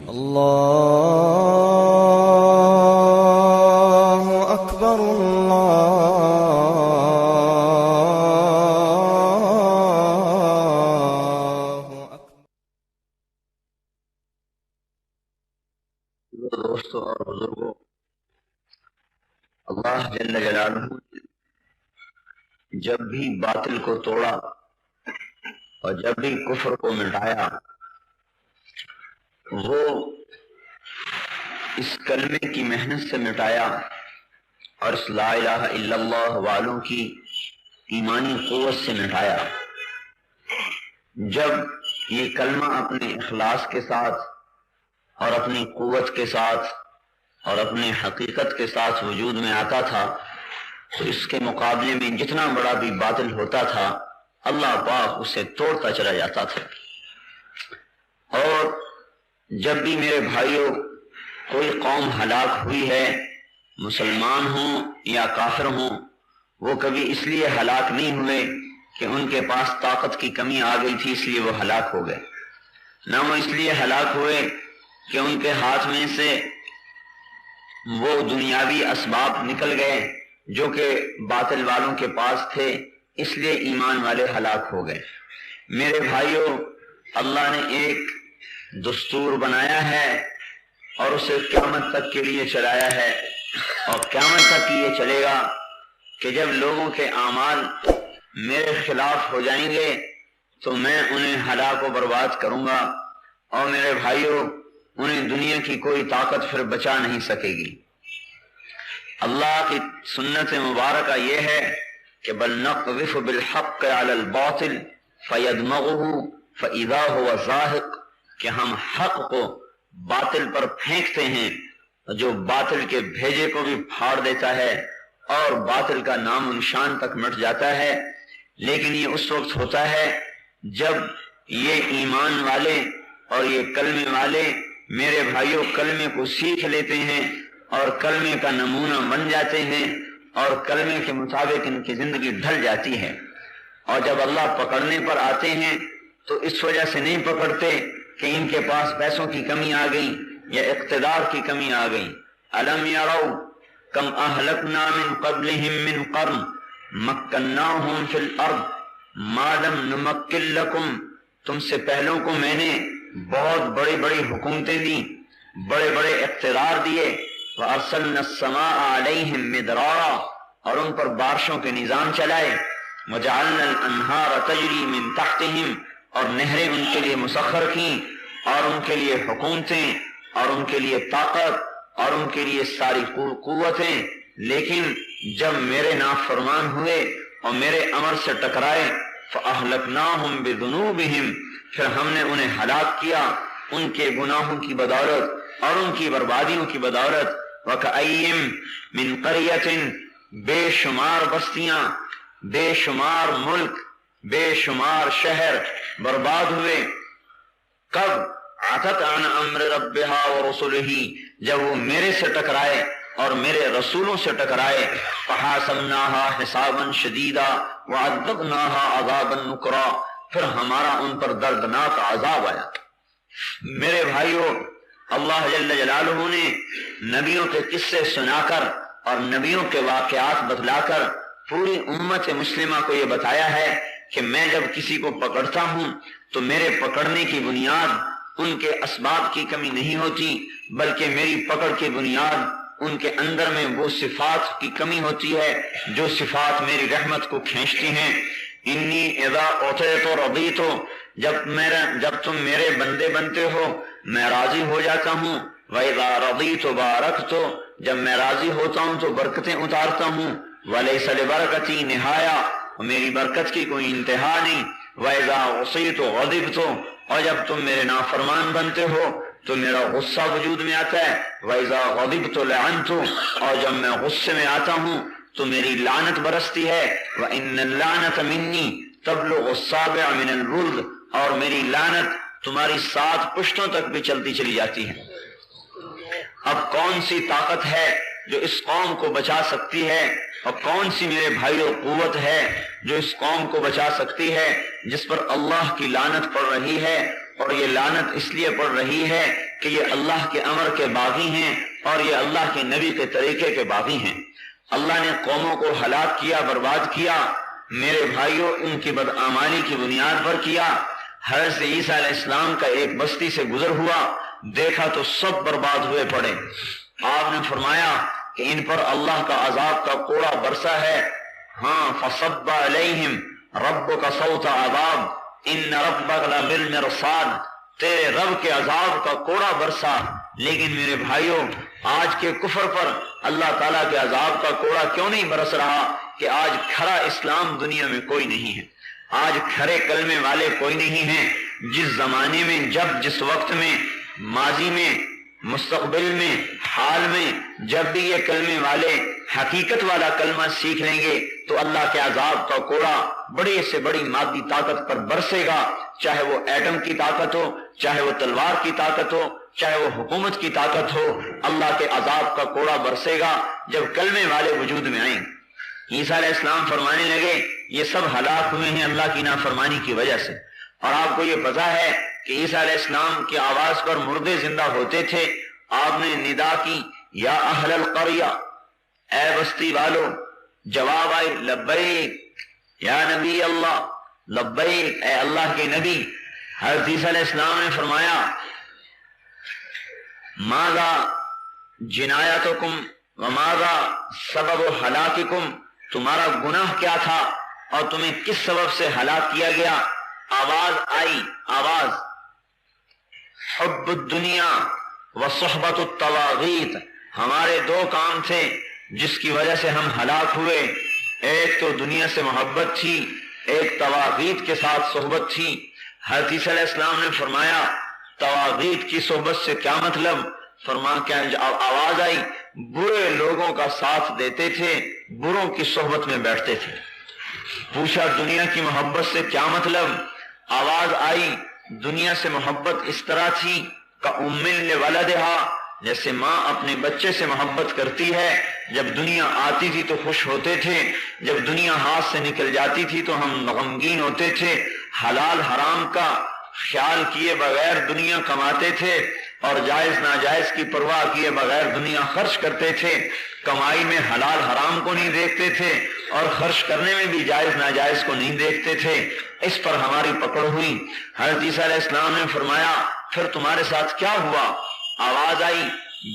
الله أكبر الله أكبر. دوستوں اور بزرگوں، اللہ جل جلالہ جب بھی باطل کو توڑا اور جب بھی کفر کو مٹایا، وہ اس کلمے کی محنت سے مٹایا اور اس لا الہ الا اللہ والوں کی ایمانی قوت سے مٹایا۔ جب یہ کلمہ اپنے اخلاص کے ساتھ اور اپنی قوت کے ساتھ اور اپنی حقیقت کے ساتھ وجود میں آتا تھا تو اس کے مقابلے میں جتنا بڑا بھی باطل ہوتا تھا اللہ پاک اسے توڑتا چلا جاتا تھا۔ اور جب بھی میرے بھائیوں کوئی قوم ہلاک ہوئی ہے، مسلمان ہوں یا کافر ہوں، وہ کبھی اس لیے ہلاک نہیں ہوئے کہ ان کے پاس طاقت کی کمی آ گئی تھی اس لیے وہ ہلاک ہو گئے، نہ وہ اس لیے ہلاک ہوئے کہ ان کے ہاتھ میں سے وہ دنیاوی اسباب نکل گئے جو کہ باطل والوں کے پاس تھے اس لیے ایمان والے ہلاک ہو گئے۔ میرے بھائیوں، اللہ نے ایک دستور بنایا ہے اور اسے قیامت تک کے لیے چلایا ہے، اور قیامت تک یہ چلے گا کہ جب لوگوں کے اعمال میرے خلاف ہو جائیں گے تو میں انہیں ہلاک و برباد کروں گا، اور میرے بھائیوں انہیں دنیا کی کوئی طاقت پھر بچا نہیں سکے گی۔ اللہ کی سنت مبارکہ یہ ہے کہ بل نقذف بالحق علی الباطل فیدمغہ فاذا هو زاہق، کہ ہم حق کو باطل پر پھینکتے ہیں جو باطل کے بھیجے کو بھی پھاڑ دیتا ہے اور باطل کا نام و نشان تک مٹ جاتا ہے۔ لیکن یہ اس وقت ہوتا ہے جب یہ ایمان والے اور یہ کلمے والے میرے بھائیوں کلمے کو سیکھ لیتے ہیں اور کلمے کا نمونہ بن جاتے ہیں اور کلمے کے مطابق ان کی زندگی ڈھل جاتی ہے۔ اور جب اللہ پکڑنے پر آتے ہیں تو اس وجہ سے نہیں پکڑتے کہ ان کے پاس پیسوں کی کمی آ گئی یا اقتدار کی کمی آ گئی۔ الم یروا کم اہلکنا من قبلہم من قرن مکناہم فی الارض ما لم نمکن لکم، تم سے پہلوں کو میں نے بہت بڑی بڑی حکومتیں دی، بڑے بڑے اقتدار دیے۔ وَأَرْسَلْنَا السَّمَاءَ عَلَيْهِمْ مِدْرَارًا، اور ان پر بارشوں کے نظام چلائے۔ وَجَعَلْنَا الْأَنْهَارَ تَجْرِي مِنْ تَحْتِهِمْ، اور نہریں ان کے لیے مسخر کیں اور ان کے لیے حکومتیں اور ان کے لیے طاقت اور ان کے لیے ساری قوتیں۔ لیکن جب میرے نافرمان ہوئے اور میرے امر سے ٹکرائے فَأَهْلَكْنَاهُمْ بِذُنُوبِهِمْ، پھر ہم نے انہیں ہلاک کیا ان کے گناہوں کی بدولت اور ان کی بربادیوں کی بدولت۔ وَكَأَيٍّ مِّن قَرْيَةٍ، بے شمار بستیاں، بے شمار ملک، بے شمار شہر برباد ہوئے۔ کب؟ عَتَتْ عَنْ أَمْرِ رَبِّهَا وَرُسُلِهِ، جب وہ میرے سے ٹکرائے اور میرے رسولوں سے ٹکرائے۔ فَحَاسَبْنَاهَا حِسَابًا شَدِيدًا وَعَذَّبْنَاهَا عَذَابًا نُكْرًا، پھر ہمارا ان پر دردناک عذاب آیا۔ میرے بھائیوں، اللہ جل جلالہ نے نبیوں کے قصے سنا کر اور نبیوں کے واقعات بتلا کر پوری امت مسلمہ کو یہ بتایا ہے کہ میں جب کسی کو پکڑتا ہوں تو میرے پکڑنے کی بنیاد ان کے اسباب کی کمی نہیں ہوتی، بلکہ میری پکڑ کی بنیاد ان کے اندر میں وہ صفات کی کمی ہوتی ہے جو صفات میری رحمت کو کھینچتی ہیں۔ انی اذا اعطیت رضیت، جب تم میرے بندے بنتے ہو میں راضی ہو جاتا ہوں۔ وَإِذَا رَضِيتُ بَارَكْتُ، جب میں راضی ہوتا ہوں تو برکتیں اتارتا ہوں۔ وَلَيْسَ لِبَرْكَتِي نِهَايَةٌ، میری برکت کی کوئی انتہا نہیں۔ وَإِذَا عُصِيتُ غَضِبْتُ، اور جب تم میرے نافرمان بنتے ہو تو میرا غصہ وجود میں آتا ہے۔ وَإِذَا غَضِبْتُ لَعَنْتُ، اور جب میں غصے میں آتا ہوں تو میری لعنت برستی ہے۔ وَإِنَّ اللَّعْنَةَ مِنِّي تَبْلُغُ السَّابِعَ مِنَ الْبُلْدِ، اور میری لعنت تمہاری 7 پشتوں تک بھی چلتی چلی جاتی ہے۔ اب کون سی طاقت ہے جو اس قوم کو بچا سکتی ہے، اور کون سی میرے بھائیوں قوت ہے جو اس قوم کو بچا سکتی ہے جس پر اللہ کی لعنت پڑ رہی ہے؟ اور یہ لعنت اس لیے پڑ رہی ہے کہ یہ اللہ کے امر کے باغی ہیں اور یہ اللہ کے نبی کے طریقے کے باغی ہیں۔ اللہ نے قوموں کو ہلاک کیا، برباد کیا، میرے بھائیوں ان کی بدعمالی کی بنیاد پر کیا۔ حضرت عیسیٰ علیہ السلام کا ایک بستی سے گزر ہوا، دیکھا تو سب برباد ہوئے پڑے۔ آپ نے فرمایا کہ ان پر اللہ کا عذاب کا کوڑا برسا ہے۔ ہاں، فصب علیہم ربک صوت عذاب ان ربک لبالمرصاد، تیرے رب کے عذاب کا کوڑا برسا۔ لیکن میرے بھائیوں، آج کے کفر پر اللہ تعالیٰ کے عذاب کا کوڑا کیوں نہیں برس رہا کہ آج کھرا اسلام دنیا میں کوئی نہیں ہے، آج کھرے کلمے والے کوئی نہیں ہیں۔ جس زمانے میں، جس وقت میں، ماضی میں، مستقبل میں، حال میں جب بھی یہ کلمے والے حقیقت والا کلمہ سیکھ لیں گے تو اللہ کے عذاب کا کوڑا بڑی سے بڑی مادی طاقت پر برسے گا، چاہے وہ ایٹم کی طاقت ہو، چاہے وہ تلوار کی طاقت ہو، چاہے وہ حکومت کی طاقت ہو، اللہ کے عذاب کا کوڑا برسے گا جب کلمے والے وجود میں آئیں۔ عیسیٰ علیہ السلام فرمانے لگے یہ سب ہلاک ہوئے ہیں اللہ کی نافرمانی کی وجہ سے۔ اور آپ کو یہ پتا ہے کہ عیسیٰ علیہ السلام کی آواز پر مردے زندہ ہوتے تھے۔ آپ نے ندا کی، یا اہل القریہ، اے بستی والو، جواب آئے لبیک یا نبی اللہ، لبیک اے اللہ کے نبی۔ حضرت عیسیٰ علیہ السلام نے فرمایا ماذا جنایتکم وماذا سبب ہلاککم، تمہارا گناہ کیا تھا اور تمہیں کس سبب سے ہلاک کیا گیا؟ آواز آئی، آواز، حب الدنیا وصحبت الطواغیت، ہمارے دو کام تھے جس کی وجہ سے ہم ہلاک ہوئے، ایک تو دنیا سے محبت تھی، ایک طواغیت کے ساتھ صحبت تھی۔ حضرت عیسیٰ علیہ السلام نے فرمایا طواغیت کی صحبت سے کیا مطلب؟ کیا آواز آئی، برے لوگوں کا ساتھ دیتے تھے، بروں کی صحبت میں بیٹھتے تھے۔ پوچھا دنیا کی محبت سے کیا مطلب؟ آواز آئی دنیا سے محبت اس طرح تھی کہ ام لولدہا، جیسے ماں اپنے بچے سے محبت کرتی ہے، جب دنیا آتی تھی تو خوش ہوتے تھے، جب دنیا ہاتھ سے نکل جاتی تھی تو ہم غمگین ہوتے تھے، حلال حرام کا خیال کیے بغیر دنیا کماتے تھے اور جائز ناجائز کی پرواہ کیے بغیر دنیا خرچ کرتے تھے، کمائی میں حلال حرام کو نہیں دیکھتے تھے اور خرچ کرنے میں بھی جائز ناجائز کو نہیں دیکھتے تھے۔ اس پر ہماری پکڑ ہوئی۔ حضرت عیسیٰ علیہ السلام نے فرمایا پھر تمہارے ساتھ کیا ہوا؟ آواز آئی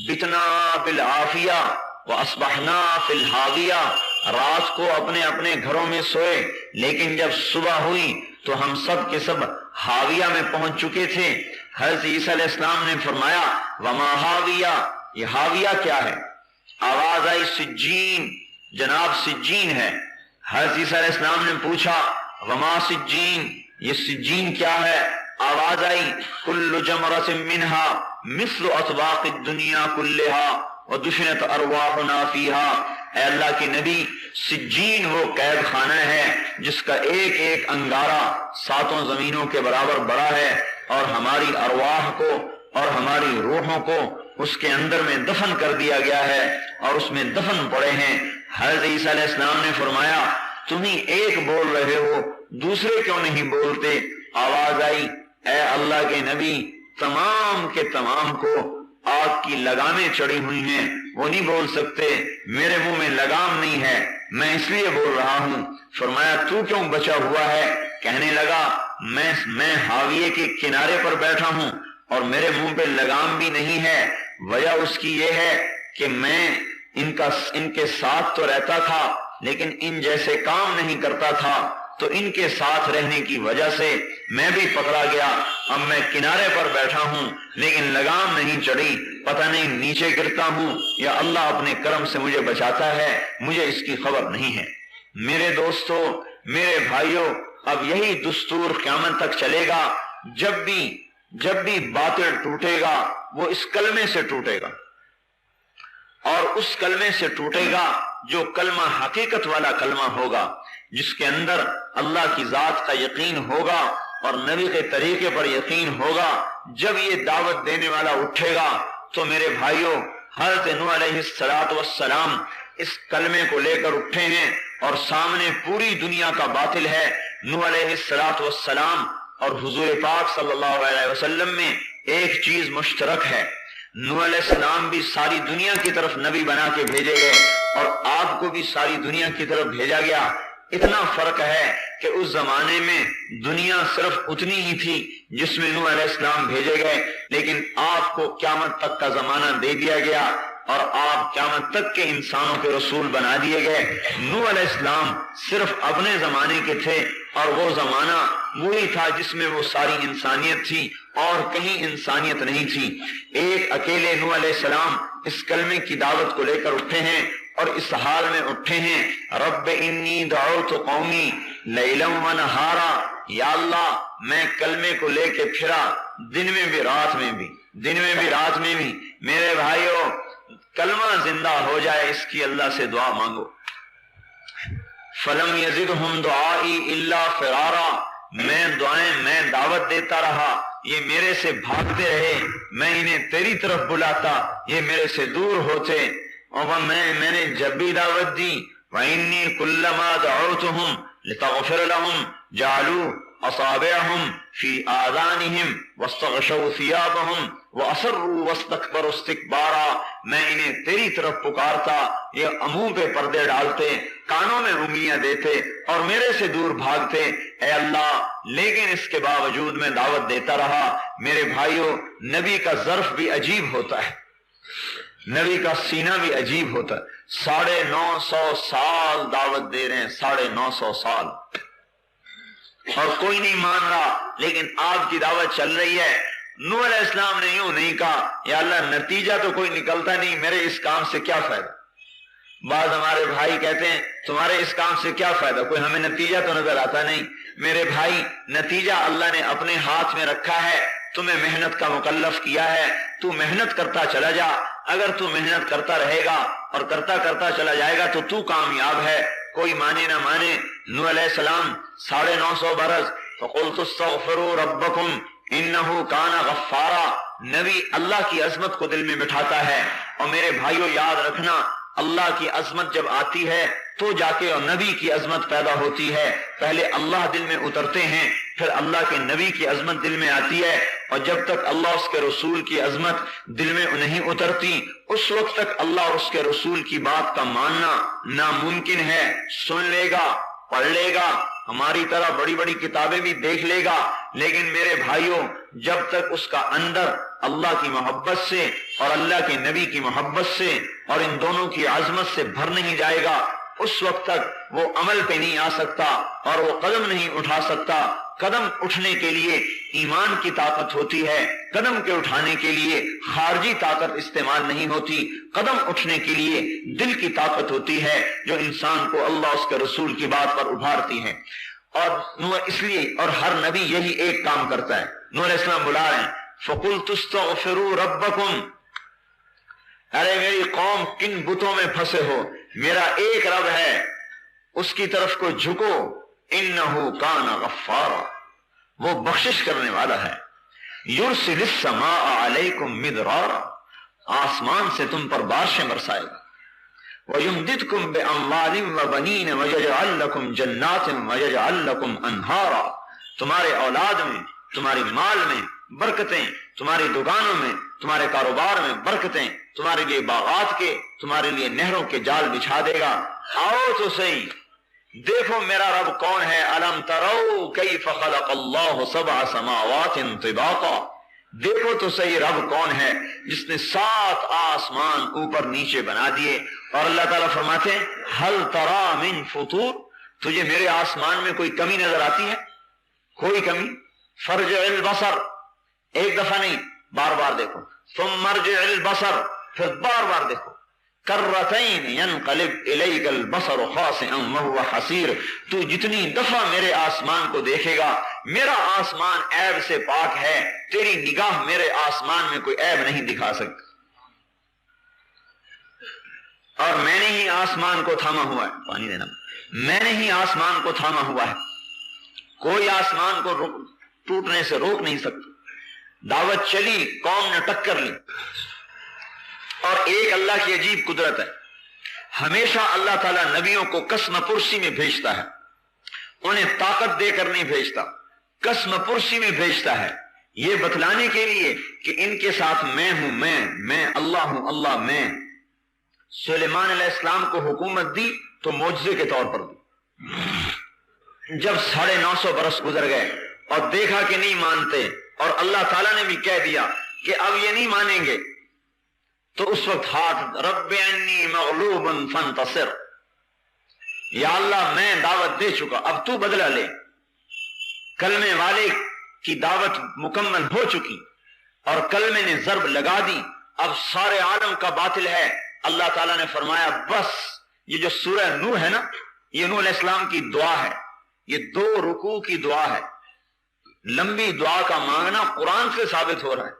بتنا بالعافیہ واصبحنا فی الحاویہ، رات کو اپنے اپنے گھروں میں سوئے لیکن جب صبح ہوئی تو ہم سب کے سب حاویہ میں پہنچ چکے تھے۔ حضرت عیسیٰ علیہ السلام نے فرمایا وما حاویہ، یہ حاویہ کیا ہے؟ آواز آئی سجین، جناب سجین ہے۔ حضرت عیسیٰ علیہ السلام نے پوچھا وما سجین، یہ سجین کیا ہے؟ آواز آئی کل جمرۃ منہا مثل اطباق الدنیا کلہا ودفنت ارواحنا فیہا، اے اللہ کے نبی سجین وہ قید خانہ ہے جس کا ایک ایک انگارہ ساتوں زمینوں کے برابر بڑا ہے اور ہماری ارواح کو اور ہماری روحوں کو اس کے اندر میں دفن کر دیا گیا ہے اور اس میں دفن پڑے ہیں۔ حضرت عیسیٰ علیہ السلام نے فرمایا تم ہی ایک بول رہے ہو، دوسرے کیوں نہیں بولتے؟ آواز آئی اے اللہ کے نبی تمام کے تمام کو آگ کی لگامیں چڑھی ہوئی ہیں، وہ نہیں بول سکتے، میرے منہ میں لگام نہیں ہے، میں اس لیے بول رہا ہوں۔ فرمایا تو کیوں بچا ہوا ہے؟ کہنے لگا میں حاویے کے کنارے پر بیٹھا ہوں اور میرے منہ پہ لگام بھی نہیں ہے۔ وجہ اس کی یہ ہے کہ میں ان کے ساتھ تو رہتا تھا لیکن ان جیسے کام نہیں کرتا تھا، تو ان کے ساتھ رہنے کی وجہ سے میں بھی پکڑا گیا۔ اب میں کنارے پر بیٹھا ہوں لیکن لگام نہیں چڑھی، پتہ نہیں نیچے گرتا ہوں یا اللہ اپنے کرم سے مجھے بچاتا ہے، مجھے اس کی خبر نہیں ہے۔ میرے دوستو، میرے بھائیوں، اب یہی دستور قیامت تک چلے گا۔ جب بھی باطل ٹوٹے گا وہ اس کلمے سے ٹوٹے گا، اور اس کلمے سے ٹوٹے گا جو کلمہ حقیقت والا کلمہ ہوگا، جس کے اندر اللہ کی ذات کا یقین ہوگا اور نبی کے طریقے پر یقین ہوگا۔ جب یہ دعوت دینے والا اٹھے گا تو میرے بھائیوں، حضرت نوح علیہ السلام اس کلمے کو لے کر اٹھے ہیں اور سامنے پوری دنیا کا باطل ہے۔ نوح علیہ السلام اور حضور پاک صلی اللہ علیہ وسلم میں ایک چیز مشترک ہے، نوح علیہ السلام بھی ساری دنیا کی طرف نبی بنا کے بھیجے گئے اور آپ کو بھی ساری دنیا کی طرف بھیجا گیا۔ اتنا فرق ہے کہ اس زمانے میں دنیا صرف اتنی ہی تھی جس میں نوح علیہ السلام بھیجے گئے، لیکن آپ کو قیامت تک کا زمانہ دے دیا گیا اور آپ قیامت تک کے انسانوں کے رسول بنا دیے گئے۔ نوح علیہ السلام صرف اپنے زمانے کے تھے اور وہ زمانہ وہی تھا جس میں وہ ساری انسانیت تھی اور کہیں انسانیت نہیں تھی۔ ایک اکیلے نوح علیہ السلام اس کلمے کی دعوت کو لے کر اٹھے ہیں اور اس حال میں اٹھے ہیں، رب انی دعوت قومی لیلا و نہارا، یا اللہ میں کلمے کو لے کے پھرا دن میں بھی رات میں بھی، دن میں بھی رات میں بھی۔ میرے بھائیوں، کلمہ زندہ ہو جائے اس کی اللہ سے دعا مانگو۔ فلم یزدہم دعائی الا فرارا، میں دعوت دیتا رہا، یہ میرے سے بھاگتے رہے، میں انہیں تیری طرف بلاتا، یہ میرے سے دور ہوتے، اور میں نے جب بھی دعوت دی، وَإِنِّي كُلَّمَا دَعَوْتُهُمْ لِتَغْفِرَ لَهُمْ جَعَلُوا أَصَابِعَهُمْ فِي آذَانِهِمْ وَاسْتَغْشَوْا ثِيَابَهُمْ وَأَصَرُّوا وَاسْتَكْبَرُوا اسْتِكْبَارًا، میں انہیں تیری طرف پکارتا، یہ منہ پہ پردے ڈالتے، کانوں میں انگلیاں دیتے اور میرے سے دور بھاگتے، اے اللہ، لیکن اس کے باوجود میں دعوت دیتا رہا۔ میرے بھائیوں، نبی کا ظرف بھی عجیب ہوتا ہے، نبی کا سینہ بھی عجیب ہوتا ہے۔ 950 سال دعوت دے رہے ہیں، 950 سال، اور کوئی نہیں مان رہا، لیکن آپ کی دعوت چل رہی ہے۔ نوح علیہ السلام نے یوں نہیں کہا، یا اللہ نتیجہ تو کوئی نکلتا نہیں، میرے اس کام سے کیا فائدہ۔ بعض ہمارے بھائی کہتے ہیں تمہارے اس کام سے کیا فائدہ، کوئی ہمیں نتیجہ تو نظر آتا نہیں۔ میرے بھائی، نتیجہ اللہ نے اپنے ہاتھ میں رکھا ہے، تمہیں محنت کا مکلف کیا ہے، تو محنت کرتا چلا جا۔ اگر تو محنت کرتا رہے گا اور کرتا چلا جائے گا تو کامیاب ہے، کوئی مانے نہ مانے۔ نوح علیہ السلام 950 برس، فقلت استغفروا ربکم انہ کان غفارا، نبی اللہ کی عظمت کو دل میں بٹھاتا ہے۔ اور میرے بھائیوں، یاد رکھنا، اللہ کی عظمت جب آتی ہے تو جا کے اور نبی کی عظمت پیدا ہوتی ہے۔ پہلے اللہ دل میں اترتے ہیں، پھر اللہ کے نبی کی عظمت دل میں آتی ہے، اور جب تک اللہ اس کے رسول کی عظمت دل میں نہیں اترتی اس وقت تک اللہ اور اس کے رسول کی بات کا ماننا ناممکن ہے۔ سن لے گا، پڑھ لے گا، ہماری طرح بڑی بڑی کتابیں بھی دیکھ لے گا، لیکن میرے بھائیوں، جب تک اس کا اندر اللہ کی محبت سے اور اللہ کے نبی کی محبت سے اور ان دونوں کی عظمت سے بھر نہیں جائے گا، اس وقت تک وہ عمل پہ نہیں آ سکتا اور وہ قدم نہیں اٹھا سکتا۔ قدم اٹھنے کے لیے ایمان کی طاقت ہوتی ہے، قدم کے اٹھانے کے لیے خارجی طاقت استعمال نہیں ہوتی، قدم اٹھنے کے لیے دل کی طاقت ہوتی ہے جو انسان کو اللہ اس کے رسول کی بات پر ابھارتی ہے۔ اور اس لیے اور ہر نبی یہی ایک کام کرتا ہے۔ نوح علیہ السلام بلا رہے ہیں، فَقُلْتُ اسْتَغْفِرُوا رَبَّكُمْ، ارے میری قوم کن بتوں میں پھنسے ہو، میرا ایک رب ہے، اس کی طرف کو جھکو، انہو کان غفارا، وہ بخشش کرنے والا ہے، یرسل السماء علیکم مدرارا، آسمان سے تم پر بارشیں برسائے گا، وَيُمْدِدْكُمْ بِأَمْوَالٍ وَبَنِينَ وَيَجْعَلْ لَكُمْ جَنَّاتٍ وَيَجْعَلْ لَكُمْ أَنْهَارًا، تمہارے اولاد میں، تمہاری مال میں برکتیں، تمہاری دکانوں میں، تمہارے کاروبار میں برکتیں، تمہارے لیے باغات کے، تمہارے لیے نہروں کے جال بچھا دے گا۔ آؤ تو صحیح، دیکھو میرا رب کون ہے۔ الم تروا کیف خلق اللہ 7 سماوات طباقا، دیکھو تو صحیح رب کون ہے جس نے 7 آسمان اوپر نیچے بنا دیے۔ اور اللہ تعالیٰ فرماتے ہیں ہل ترا من فطور، تجھے میرے آسمان میں کوئی کمی نظر آتی ہے؟ کوئی کمی؟ فرجع البصر، ایک دفعہ نہیں، بار بار دیکھو، ثم ارجع البصر، پھر بار بار دیکھو، کرتین ینقلب الیک البصر خاسئا وهو حسیر، تو جتنی دفعہ میرے آسمان کو دیکھے گا، میرا آسمان عیب سے پاک ہے، تیری نگاہ میرے آسمان میں کوئی عیب نہیں دکھا سکتی، اور میں نے ہی آسمان کو تھاما ہوا ہے، پانی دینا، میں نے ہی آسمان کو تھاما ہوا ہے، کوئی آسمان کو ٹوٹنے سے روک نہیں سکتا۔ دعوت چلی، قوم نے ٹکر لی، اور ایک اللہ کی عجیب قدرت ہے، ہمیشہ اللہ تعالیٰ نبیوں کو قسم پرسی میں بھیجتا ہے، انہیں طاقت دے کر نہیں بھیجتا، قسم پرسی میں بھیجتا ہے، یہ بتلانے کے لیے کہ ان کے ساتھ میں ہوں، میں اللہ ہوں، اللہ میں۔ سلیمان علیہ السلام کو حکومت دی تو معجزے کے طور پر دی۔ جب 950 برس گزر گئے اور دیکھا کہ نہیں مانتے، اور اللہ تعالیٰ نے بھی کہہ دیا کہ اب یہ نہیں مانیں گے، تو اس وقت ہاتھ رب انی مغلوب فانتصر، یا اللہ میں دعوت دے چکا، اب تو بدلہ لے۔ کلمے والے کی دعوت مکمل ہو چکی اور کلمے نے ضرب لگا دی، اب سارے عالم کا باطل ہے۔ اللہ تعالیٰ نے فرمایا بس، یہ جو سورہ نوح ہے نا، یہ نوح علیہ السلام کی دعا ہے، یہ 2 رکوع کی دعا ہے۔ لمبی دعا کا مانگنا قرآن سے ثابت ہو رہا ہے۔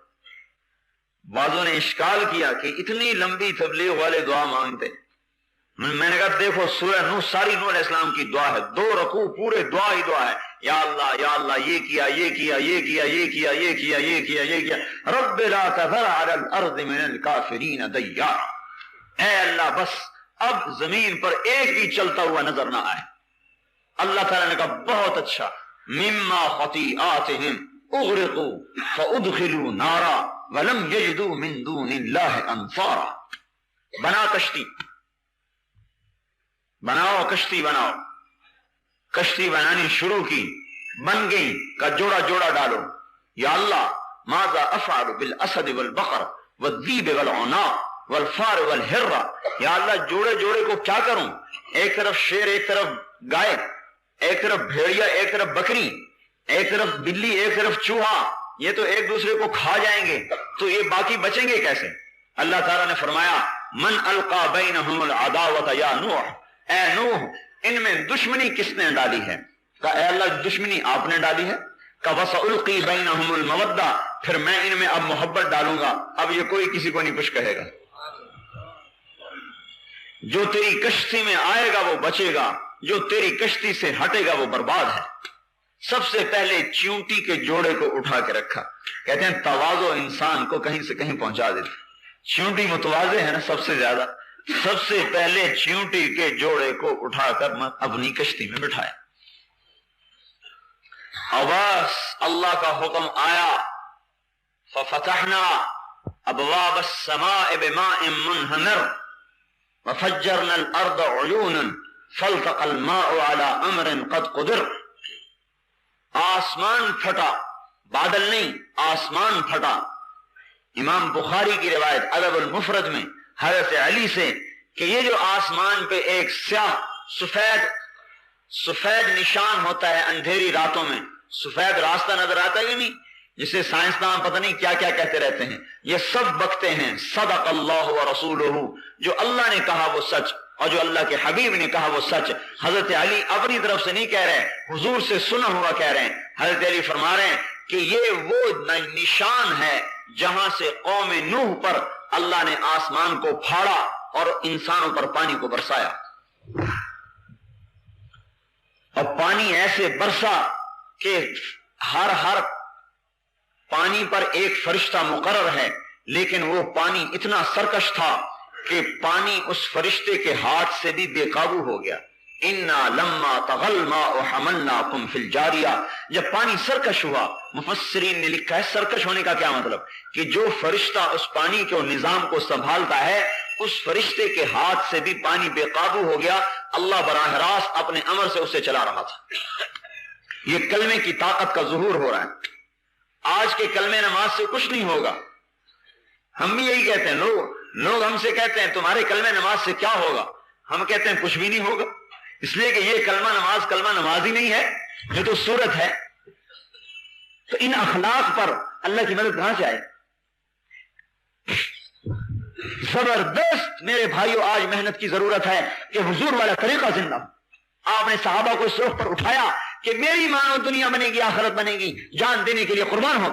بعضوں نے اشکال کیا کہ اتنی لمبی تبلیغ والے دعا مانگتے، میں نے کہا دیکھو سورہ نوح ساری نوح علیہ السلام کی دعا ہے، 2 رکوع پورے دعا ہی دعا ہے، یا اللہ یا اللہ یہ کیا یہ کیا یہ کیا یہ کیا یہ کیا یہ کیا یہ کیا، رب لا تذر علی الارض من الکافرین دیارا، اے اللہ بس اب زمین پر ایک بھی چلتا ہوا نظر نہ آئے۔ اللہ تعالیٰ نے کہا بہت اچھا، مما خطیئاتہم اغرقوا فادخلوا نارا ولم یجدوا من دون اللہ انصارا۔ بنا کشتی، بناؤ کشتی بناؤ، کشتی بنانی شروع کی، بن گئی، کا جوڑا جوڑا ڈالو، یا اللہ ماذا افعل بالاسد والبقر والذیب والعناق والفار والہرہ، یا اللہ جوڑے جوڑے کو کیا کروں، ایک طرف شیر ایک طرف گائے، ایک طرف بھیڑیا ایک طرف بکری، ایک طرف بلی ایک طرف چوہا، یہ تو ایک دوسرے کو کھا جائیں گے، تو یہ باقی بچیں گے کیسے؟ اللہ تعالیٰ نے فرمایا من القا بینہم العداوۃ یا نوح، اے نوح ان میں دشمنی کس نے ڈالی ہے؟ کہا اے اللہ دشمنی آپ نے ڈالی ہے۔ کہا وَسَأُلْقِي بَيْنَهُمُ الْمَوَدَّةَ، پھر میں ان میں اب محبت ڈالوں گا، اب یہ کوئی کسی کو نہیں کچھ کہے گا۔ جو تیری کشتی میں آئے گا وہ بچے گا، جو تیری کشتی سے ہٹے گا وہ برباد ہے۔ سب سے پہلے چیونٹی کے جوڑے کو اٹھا کے رکھا، کہتے ہیں تواضع انسان کو کہیں سے کہیں پہنچا دیتی۔ چیونٹی متواضع ہے نا سب سے زیادہ، سب سے پہلے چیونٹی کے جوڑے کو اٹھا کر اپنی کشتی میں بٹھایا۔ آواز اللہ کا حکم آیا، ففتحنا ابواب السماء بماء منہمر وفجرنا الارض عیونا فالتقى الماء على امر قد قدر۔ آسمان پھٹا، بادل نہیں آسمان پھٹا۔ امام بخاری کی روایت ادب المفرد میں حضرت علی سے کہ یہ جو آسمان پہ ایک سیاہ سفید نشان ہوتا ہے اندھیری راتوں میں، سفید راستہ نظر آتا ہے نہیں، جسے سائنسدان پتہ نہیں کیا کیا کہتے رہتے ہیں، یہ سب بکتے ہیں صدق اللہ ورسولہ، جو اللہ نے کہا وہ سچ اور جو اللہ کے حبیب نے کہا وہ سچ۔ حضرت علی اپنی طرف سے نہیں کہہ رہے، حضور سے سنا ہوا کہہ رہے ہیں۔ حضرت علی فرما رہے ہیں کہ یہ وہ نشان ہے جہاں سے قوم نوح پر اللہ نے آسمان کو پھاڑا اور انسانوں پر پانی کو برسایا، اور پانی ایسے برسا کہ ہر پانی پر ایک فرشتہ مقرر ہے، لیکن وہ پانی اتنا سرکش تھا کہ پانی اس فرشتے کے ہاتھ سے بھی بے قابو ہو گیا۔ انا لما طغى الماء حملناكم في الجاریہ، جب پانی سرکش ہوا، مفسرین نے لکھا ہے سرکش ہونے کا کیا مطلب، کہ جو فرشتہ اس پانی کے نظام کو سنبھالتا ہے اس فرشتے کے ہاتھ سے بھی پانی بے قابو ہو گیا، اللہ براہ راست اپنے امر سے اسے چلا رہا تھا۔ یہ کلمے کی طاقت کا ظہور ہو رہا ہے۔ آج کے کلمے نماز سے کچھ نہیں ہوگا، ہم بھی یہی کہتے ہیں، لوگ ہم سے کہتے ہیں تمہارے کلمے نماز سے کیا ہوگا، ہم کہتے ہیں کچھ بھی نہیں ہوگا، اس لیے کہ یہ کلمہ نماز ہی نہیں ہے، یہ تو صورت ہے۔ تو ان اخلاق پر اللہ کی مدد کہاں سے آئے؟ زبردست میرے بھائیو، آج محنت کی ضرورت ہے کہ حضور والا طریقہ زندہ ہو۔ آپ نے صحابہ کو اس رخ پر اٹھایا کہ میری مانو دنیا بنے گی آخرت بنے گی، جان دینے کے لیے قربان ہو،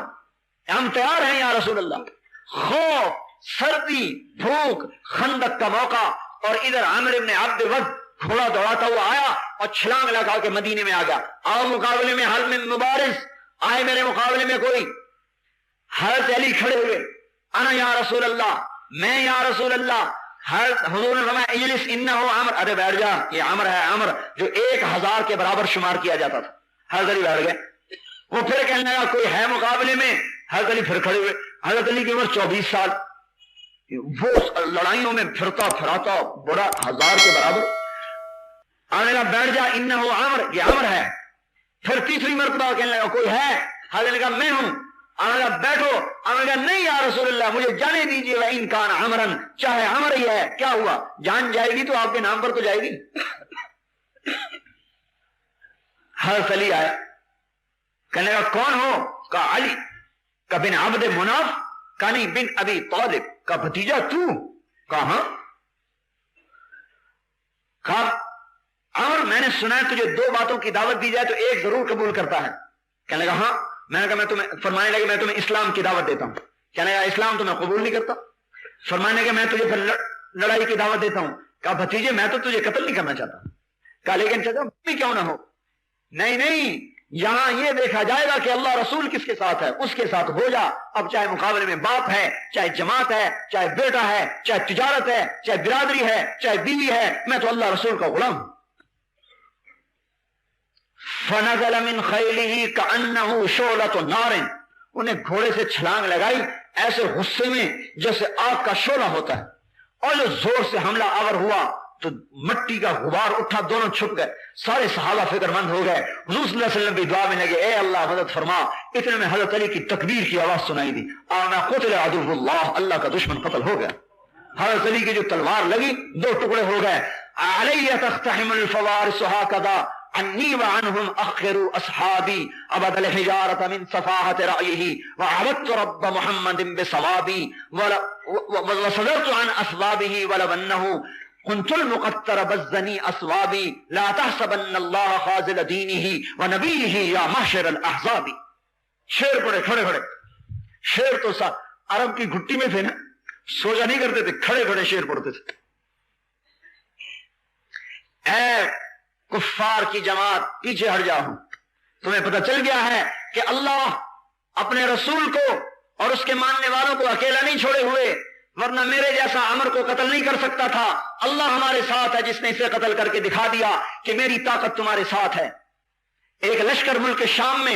ہم تیار ہیں یا رسول اللہ۔ خوف، سردی، بھوک، خندق کا موقع، اور ادھر عامر ابن عبد ود گھوڑا دوڑاتا ہوا آیا اور چھلانگ لگا کے مدینے میں آ گیا۔ آؤ مقابلے میں، حل من مبارز، آئے میرے مقابلے میں کوئی؟ حضرت علی کھڑے ہوئے، انا یا رسول اللہ، میں یا رسول اللہ۔ حضور نے فرمایا اجلس انہو عمر، ارے بیٹھ جا، یہ عمر ہے، عمر جو 1000 کے برابر شمار کیا جاتا تھا۔ حضرت علی بیٹھ گئے، وہ پھر کہنے لگا کوئی ہے مقابلے میں؟ حضرت علی پھر کھڑے ہوئے. حضرت علی کی عمر 24 سال. وہ لڑائیوں میں پھرتا پھراتا بڑا 1000 کے برابر. آنے لگا بیٹھ جا انہو عمر، یہ عمر ہے. پھر تیسری مرتبہ کہنے لگا کوئی ہے؟ حضرت نے کہا میں ہوں. آنے لگا بیٹھو. آنے لگا نہیں یا رسول اللہ مجھے جانے دیجیے. وَإِن كَانَ عَمْرًا، چاہے عمر ہی ہے کیا ہوا، جان جائے گی تو آپ کے نام پر تو جائے گی. حضرت علی آئے. کہنے لگا کون ہو؟ کہا علی. کہا بن عبد مناف؟ کہا نہیں بن ابی طالب. کہا بھتیجا تو؟ کہا ہاں. کہا عمر میں نے سنا ہے تجھے 2 باتوں کی دعوت دی جائے تو ایک ضرور قبول کرتا ہے. کہنے لگا ہاں. میں نے کہا میں تمہیں، فرمانے لگے میں تمہیں اسلام کی دعوت دیتا ہوں. کہنے لگا اسلام تو میں قبول نہیں کرتا. فرمانے لگے میں تجھے پھر لڑائی کی دعوت دیتا ہوں. کہا بھتیجے میں تو تجھے قتل نہیں کرنا چاہتا. کہا لیکن چچا بھی کیوں نہ ہو. نہیں نہیں، یہاں یہ دیکھا جائے گا کہ اللہ رسول کس کے ساتھ ہے، اس کے ساتھ ہو جا. اب چاہے مقابلے میں باپ ہے، چاہے جماعت ہے، چاہے بیٹا ہے، چاہے تجارت ہے، چاہے برادری ہے، چاہے بیوی ہے، میں تو اللہ رسول کا غلام ہوں. فنزل من خیلہ کأنہ شعلۃ نار، انہیں گھوڑے سے چھلانگ لگائی ایسے غصے میں جیسے آگ کا شعلہ ہوتا ہے، اور جو زور سے حملہ آور ہوا تو مٹی کا غبار اٹھا، دونوں چھپ گئے. سارے صحابہ فکر مند ہو گئے. حضور صلی اللہ علیہ وسلم بھی دعا میں لگے اے اللہ مدد فرما. اتنے میں حضرت علی کی تکبیر کی آواز سنائی دی. آنا قتل عدو اللہ، اللہ کا دشمن قتل ہو گیا. حضرت علی کی جو تلوار لگی 2 ٹکڑے ہو گئے. علیہ تقتحم الفوارس هكذا انی وعنہم اخروا اصحابی ابد الحجارۃ من صفاحۃ رأیہ وعبدت رب محمد بصوابی وصدرت عن اسبابہ ولو انہ كنت المقتر بزنی اسوابی لا تحسبن اللہ خاذل دینہ ونبیہ یا محشر الاحزاب. شیر پڑے کھڑے کھڑے. شیر تو سا عرب کی گھٹی میں تھے نا، سوجا نہیں کرتے تھے، کھڑے کھڑے شیر پڑھتے تھے. اے کفار کی جماعت پیچھے ہٹ جاؤ، تمہیں پتہ چل گیا ہے کہ اللہ اپنے رسول کو اور اس کے ماننے والوں کو اکیلا نہیں چھوڑے ہوئے، ورنہ میرے جیسا عمر کو قتل نہیں کر سکتا تھا. اللہ ہمارے ساتھ ہے جس نے اسے قتل کر کے دکھا دیا کہ میری طاقت تمہارے ساتھ ہے. ایک لشکر ملک شام میں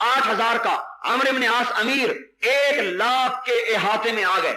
8000 کا، عمرو بن عاص امیر 1,00,000 کے احاطے میں آ گئے.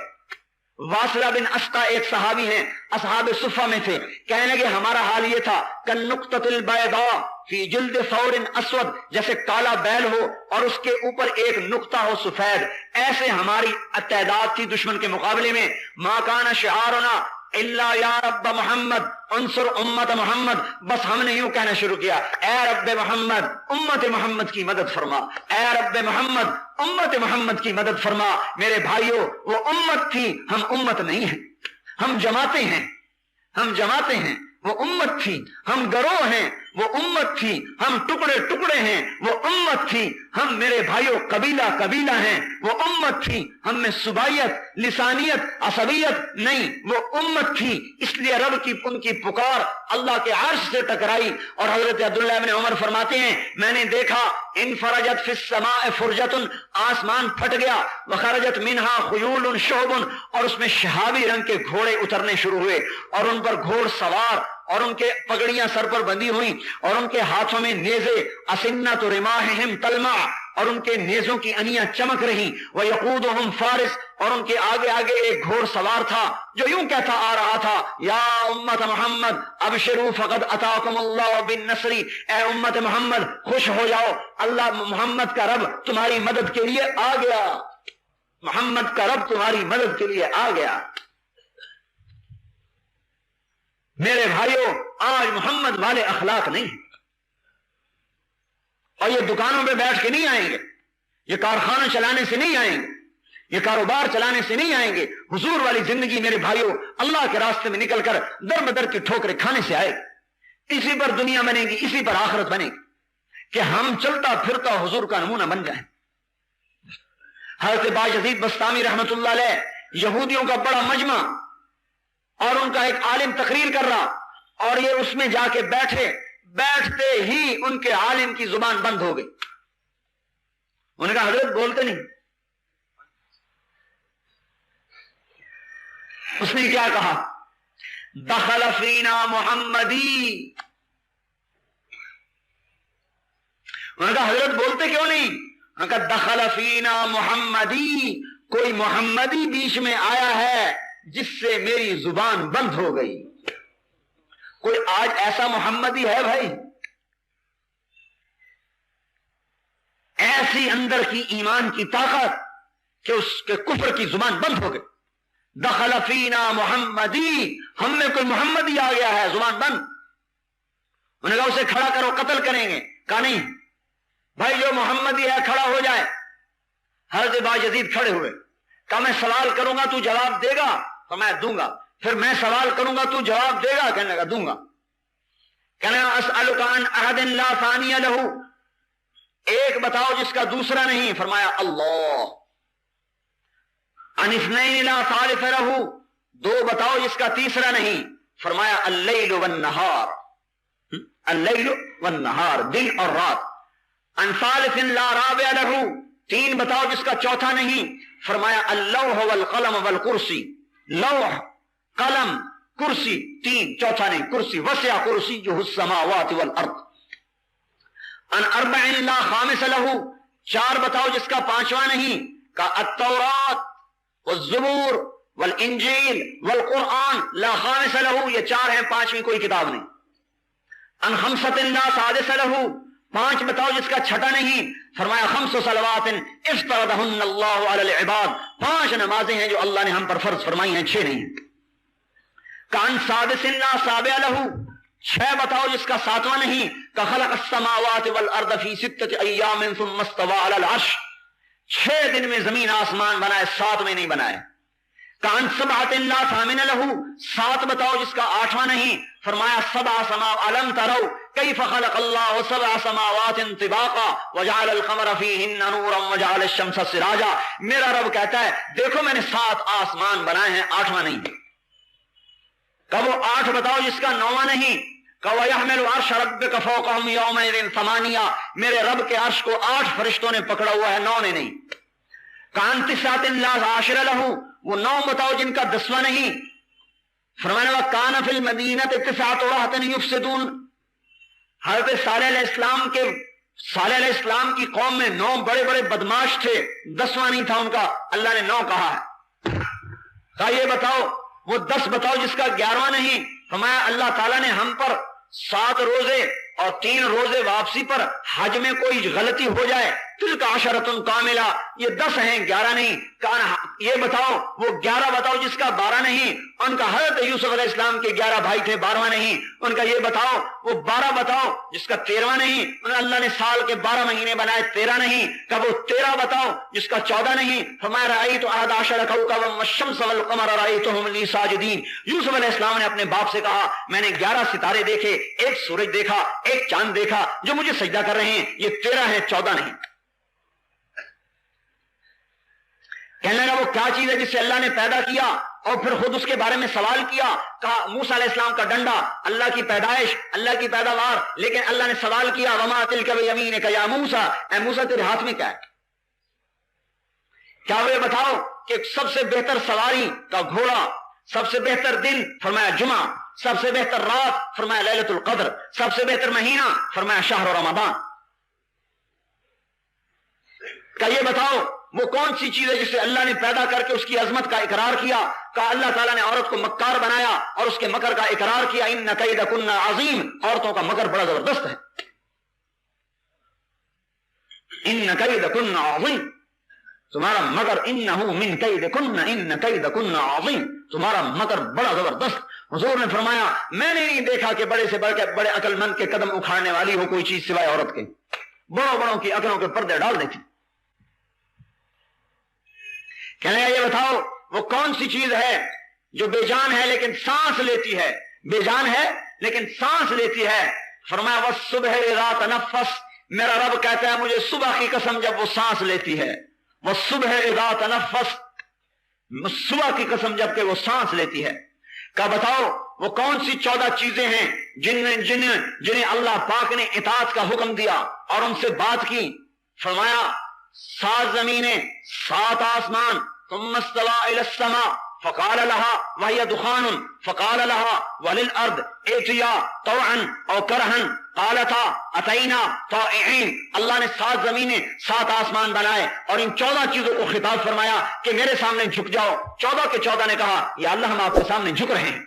واصلہ بن اسقا ایک صحابی ہیں، اصحاب صفہ میں تھے. کہنے لگے ہمارا حال یہ تھا کالنقطۃ البیضاء فی جلد ثور اسود، جیسے کالا بیل ہو اور اس کے اوپر ایک نقطہ ہو سفید، ایسے ہماری تعداد تھی دشمن کے مقابلے میں. ما کان شعارنا الا یا رب محمد انصر امت محمد، بس ہم نے یوں کہنا شروع کیا اے رب محمد امت محمد کی مدد فرما، اے رب محمد امت محمد کی مدد فرما. میرے بھائیوں وہ امت تھی، ہم امت نہیں ہیں. ہم جماعتیں ہیں، ہم جماعتیں ہیں، وہ امت تھی. ہم گروہ ہیں، وہ امت تھی. ہم ٹکڑے ٹکڑے ہیں، وہ امت تھی. ہم میرے بھائیوں قبیلہ قبیلہ ہیں، وہ امت تھی. ہم میں صوبائیت، لسانیت، عصبیت نہیں، وہ امت تھی. اس لیے رب کی ان کی پکار اللہ کے عرش سے ٹکرائی. اور حضرت عبداللہ بن عمر فرماتے ہیں میں نے دیکھا انفرجت فی السماء فرجۃ، آسمان پھٹ گیا، وخرجت منہا خیول شعب، اور اس میں شہابی رنگ کے گھوڑے اترنے شروع ہوئے، اور ان پر گھوڑ سوار، اور ان کے پگڑیاں سر پر بندھی ہوئی، اور ان کے ہاتھوں میں نیزے، اسنۃ رماحہم تلمع، اور ان کے نیزوں کی انیاں چمک رہی. ویقودہم فارس، اور ان کے آگے آگے ایک گھوڑ سوار تھا جو یوں کہتا آ رہا تھا یا امت محمد ابشروا فقد اتاکم اللہ بالنصر، اے امت محمد خوش ہو جاؤ، اللہ محمد کا رب تمہاری مدد کے لیے آ گیا، محمد کا رب تمہاری مدد کے لیے آ گیا. میرے بھائیوں آج محمد والے اخلاق نہیں ہیں، اور یہ دکانوں پہ بیٹھ کے نہیں آئیں گے، یہ کارخانہ چلانے سے نہیں آئیں گے، یہ کاروبار چلانے سے نہیں آئیں گے. حضور والی زندگی میرے بھائیوں اللہ کے راستے میں نکل کر در بدر کی ٹھوکریں کھانے سے آئے گی. اسی پر دنیا بنے گی، اسی پر آخرت بنے گی کہ ہم چلتا پھرتا حضور کا نمونہ بن جائیں. حضرت باجزید بسطامی رحمت اللہ علیہ، یہودیوں کا بڑا مجمع اور ان کا ایک عالم تقریر کر رہا، اور یہ اس میں جا کے بیٹھے، بیٹھتے ہی ان کے عالم کی زبان بند ہو گئی. انہوں نے کہا حضرت بولتے نہیں. اس نے کیا کہا دخل فینا محمدی انہوں نے کہا حضرت بولتے کیوں نہیں؟ انہوں نے کہا دخل فینا محمدی، کوئی محمدی بیچ میں آیا ہے جس سے میری زبان بند ہو گئی۔ کوئی آج ایسا محمدی ہے بھائی؟ ایسی اندر کی ایمان کی طاقت کہ اس کے کفر کی زبان بند ہو گئی۔ دخل فینا محمدی، ہم میں کوئی محمدی آ گیا ہے، زبان بند۔ انہوں نے کہا اسے کھڑا کرو، قتل کریں گے۔ کہا نہیں بھائی، جو محمدی ہے کھڑا ہو جائے۔ حضرت باجزید کھڑے ہوئے، کہا میں سوال کروں گا تو جواب دے گا؟ تو میں دوں گا۔ پھر میں سوال کروں گا تو جواب دے گا؟ کہنے لگا دوں گا۔ کہنے لگا اسألک عن احد لا ثانی لہ، ایک بتاؤ جس کا دوسرا نہیں۔ فرمایا اللہ۔ عن اثنین لا ثالث لہ، دو بتاؤ جس کا تیسرا نہیں۔ فرمایا اللیل والنہار، اللیل والنہار، دن اور رات۔ عن ثالث لا رابع لہ، تین بتاؤ جس کا چوتھا نہیں۔ فرمایا اللوح والقلم والکرسی، لوح، قلم، کرسی، تین، چوتھا نہیں، کرسی۔ وسع کرسیہ السماوات والارض۔ ان اربع لا خامس لہ، چار بتاؤ جس کا پانچواں نہیں۔ کا التورات والزبور والانجیل والقرآن لا خامس لہ، یہ چار ہیں، پانچویں کوئی کتاب نہیں۔ ان خمسۃ لا سادس لہ، پانچ بتاؤ جس کا چھٹا نہیں۔ فرمایا خمس صلوات افترضہن اللہ علی العباد، پانچ نمازیں ہیں جو اللہ نے ہم پر فرض فرمائی ہیں، چھ نہیں۔ کان سادس لا سابع لہ، چھ بتاؤ جس کا ساتواں نہیں۔ کہ خلق السماوات والارض فی ستۃ ایام ثم استوى علی العرش، چھ دن میں زمین آسمان بنائے، سات میں نہیں بنائے۔ کان سبعۃ لا ثامن لہ، سات بتاؤ جس کا آٹھواں نہیں۔ فرمایا سبع سماوات الم تروا کیف خلق اللہ سبع سماوات طباقا وجعل القمر فیہن نورا وجعل الشمس سراجا، میرا رب کہتا ہے دیکھو میں نے سات آسمان بنائے ہیں، آٹھواں نہیں۔ کہ وہ آٹھ بتاؤ جس کا نواں نہیں۔ کہ وَيَحْمِلُ عَرْشَ رَبِّكَ فَوْقَهُمْ يَوْمَئِذٍ ثَمَانِيَةٌ، میرے رب کے عرش کو آٹھ فرشتوں نے پکڑا ہوا ہے، نو نے نہیں۔ کان تسعۃ لا عاشر لہ، وہ نو بتاؤ جن کا دسواں نہیں۔ فرمانے لگا کان فی المدینۃ تسعۃ رہط یفسدون، حضرت صالح علیہ السلام کی قوم میں نو بڑے بڑے بدماش تھے، دسواں نہیں تھا ان کا، اللہ نے نو کہا ہے۔ کہا یہ بتاؤ، وہ دس بتاؤ جس کا گیارہواں نہیں۔ فرمایا اللہ تعالیٰ نے ہم پر 7 روزے اور 3 روزے واپسی پر حج میں کوئی غلطی ہو جائے، تلک عشرۃ کاملہ، یہ 10 ہیں، 11 نہیں۔ یہ بتاؤ وہ 11 بتاؤ جس کا 12 نہیں۔ ان کا حضرت یوسف علیہ السلام کے 11 بھائی تھے، 12واں نہیں۔ ان کا یہ بتاؤ وہ 12 بتاؤ جس کا 13واں نہیں۔ اللہ نے سال کے 12 مہینے بنائے، 13 نہیں۔ کہ وہ 13 بتاؤ جس کا 14 نہیں۔ فرمایا رأیت احد عشر کوكبا والشمس والقمر رأیتهم لی ساجدین، یوسف علیہ السلام نے اپنے باپ سے کہا میں نے 11 ستارے دیکھے، ایک سورج دیکھا، ایک چاند دیکھا جو مجھے سجدہ کر رہے ہیں، یہ 13 ہیں، 14 نہیں۔ کہنے لگا وہ کیا چیز ہے جس سے اللہ نے پیدا کیا، اور پھر خود اس کے بارے میں سوال کیا۔ کہا موسیٰ علیہ السلام کا ڈنڈا، اللہ کی پیدائش، اللہ کی پیداوار، لیکن اللہ نے سوال کیا وما تلک بیمینک یا موسیٰ، اے موسیٰ تیرے ہاتھ میں کیا ہے؟ کیا وہ یہ بتاؤ کہ سب سے بہتر سواری کا گھوڑا، سب سے بہتر دن فرمایا جمعہ، سب سے بہتر رات فرمایا لیلۃ القدر، سب سے بہتر مہینہ فرمایا شہر رمضان۔ کیا یہ بتاؤ وہ کون سی چیز ہے جسے اللہ نے پیدا کر کے اس کی عظمت کا اقرار کیا؟ کہا اللہ تعالیٰ نے عورت کو مکار بنایا اور اس کے مکر کا اقرار کیا، ان کیدکن عظیم، عورتوں کا مکر بڑا زبردست ہے، ان کیدکن عظیم، تمہارا مکر انہ من کیدکن، ان کیدکن عظیم، تمہارا مکر بڑا زبردست۔ حضور نے فرمایا میں نے نہیں دیکھا کہ بڑے سے بڑھ کے بڑے عقل مند کے قدم اکھاڑنے والی ہو کوئی چیز سوائے عورت کے، بڑوں بڑوں کی عقلوں کے پردے ڈال دیتی۔ کہنے یہ بتاؤ وہ کون سی چیز ہے جو بے جان ہے لیکن سانس لیتی ہے، بے جان ہے لیکن سانس لیتی ہے؟ فرمایا والصبح اذا تنفس، میرا رب کہتا ہے مجھے صبح کی قسم جب وہ سانس لیتی ہے، والصبح اذا تنفس، صبح کی قسم جب کہ وہ سانس لیتی ہے۔ کہ بتاؤ وہ کون سی 14 چیزیں ہیں جنہیں اللہ پاک نے اطاعت کا حکم دیا اور ان سے بات کی؟ فرمایا 7 زمینیں، 7 آسمان، ثم استوى الى السماء، فقال لها وهي دخان فقال لها وللارض ائتيا طوعا او كرها قالتا اتينا طائعين. اللہ نے 7 زمینیں 7 آسمان بنائے اور ان 14 چیزوں کو خطاب فرمایا کہ میرے سامنے جھک جاؤ. 14 کے 14 نے کہا یا اللہ ہم آپ کے سامنے جھک رہے ہیں.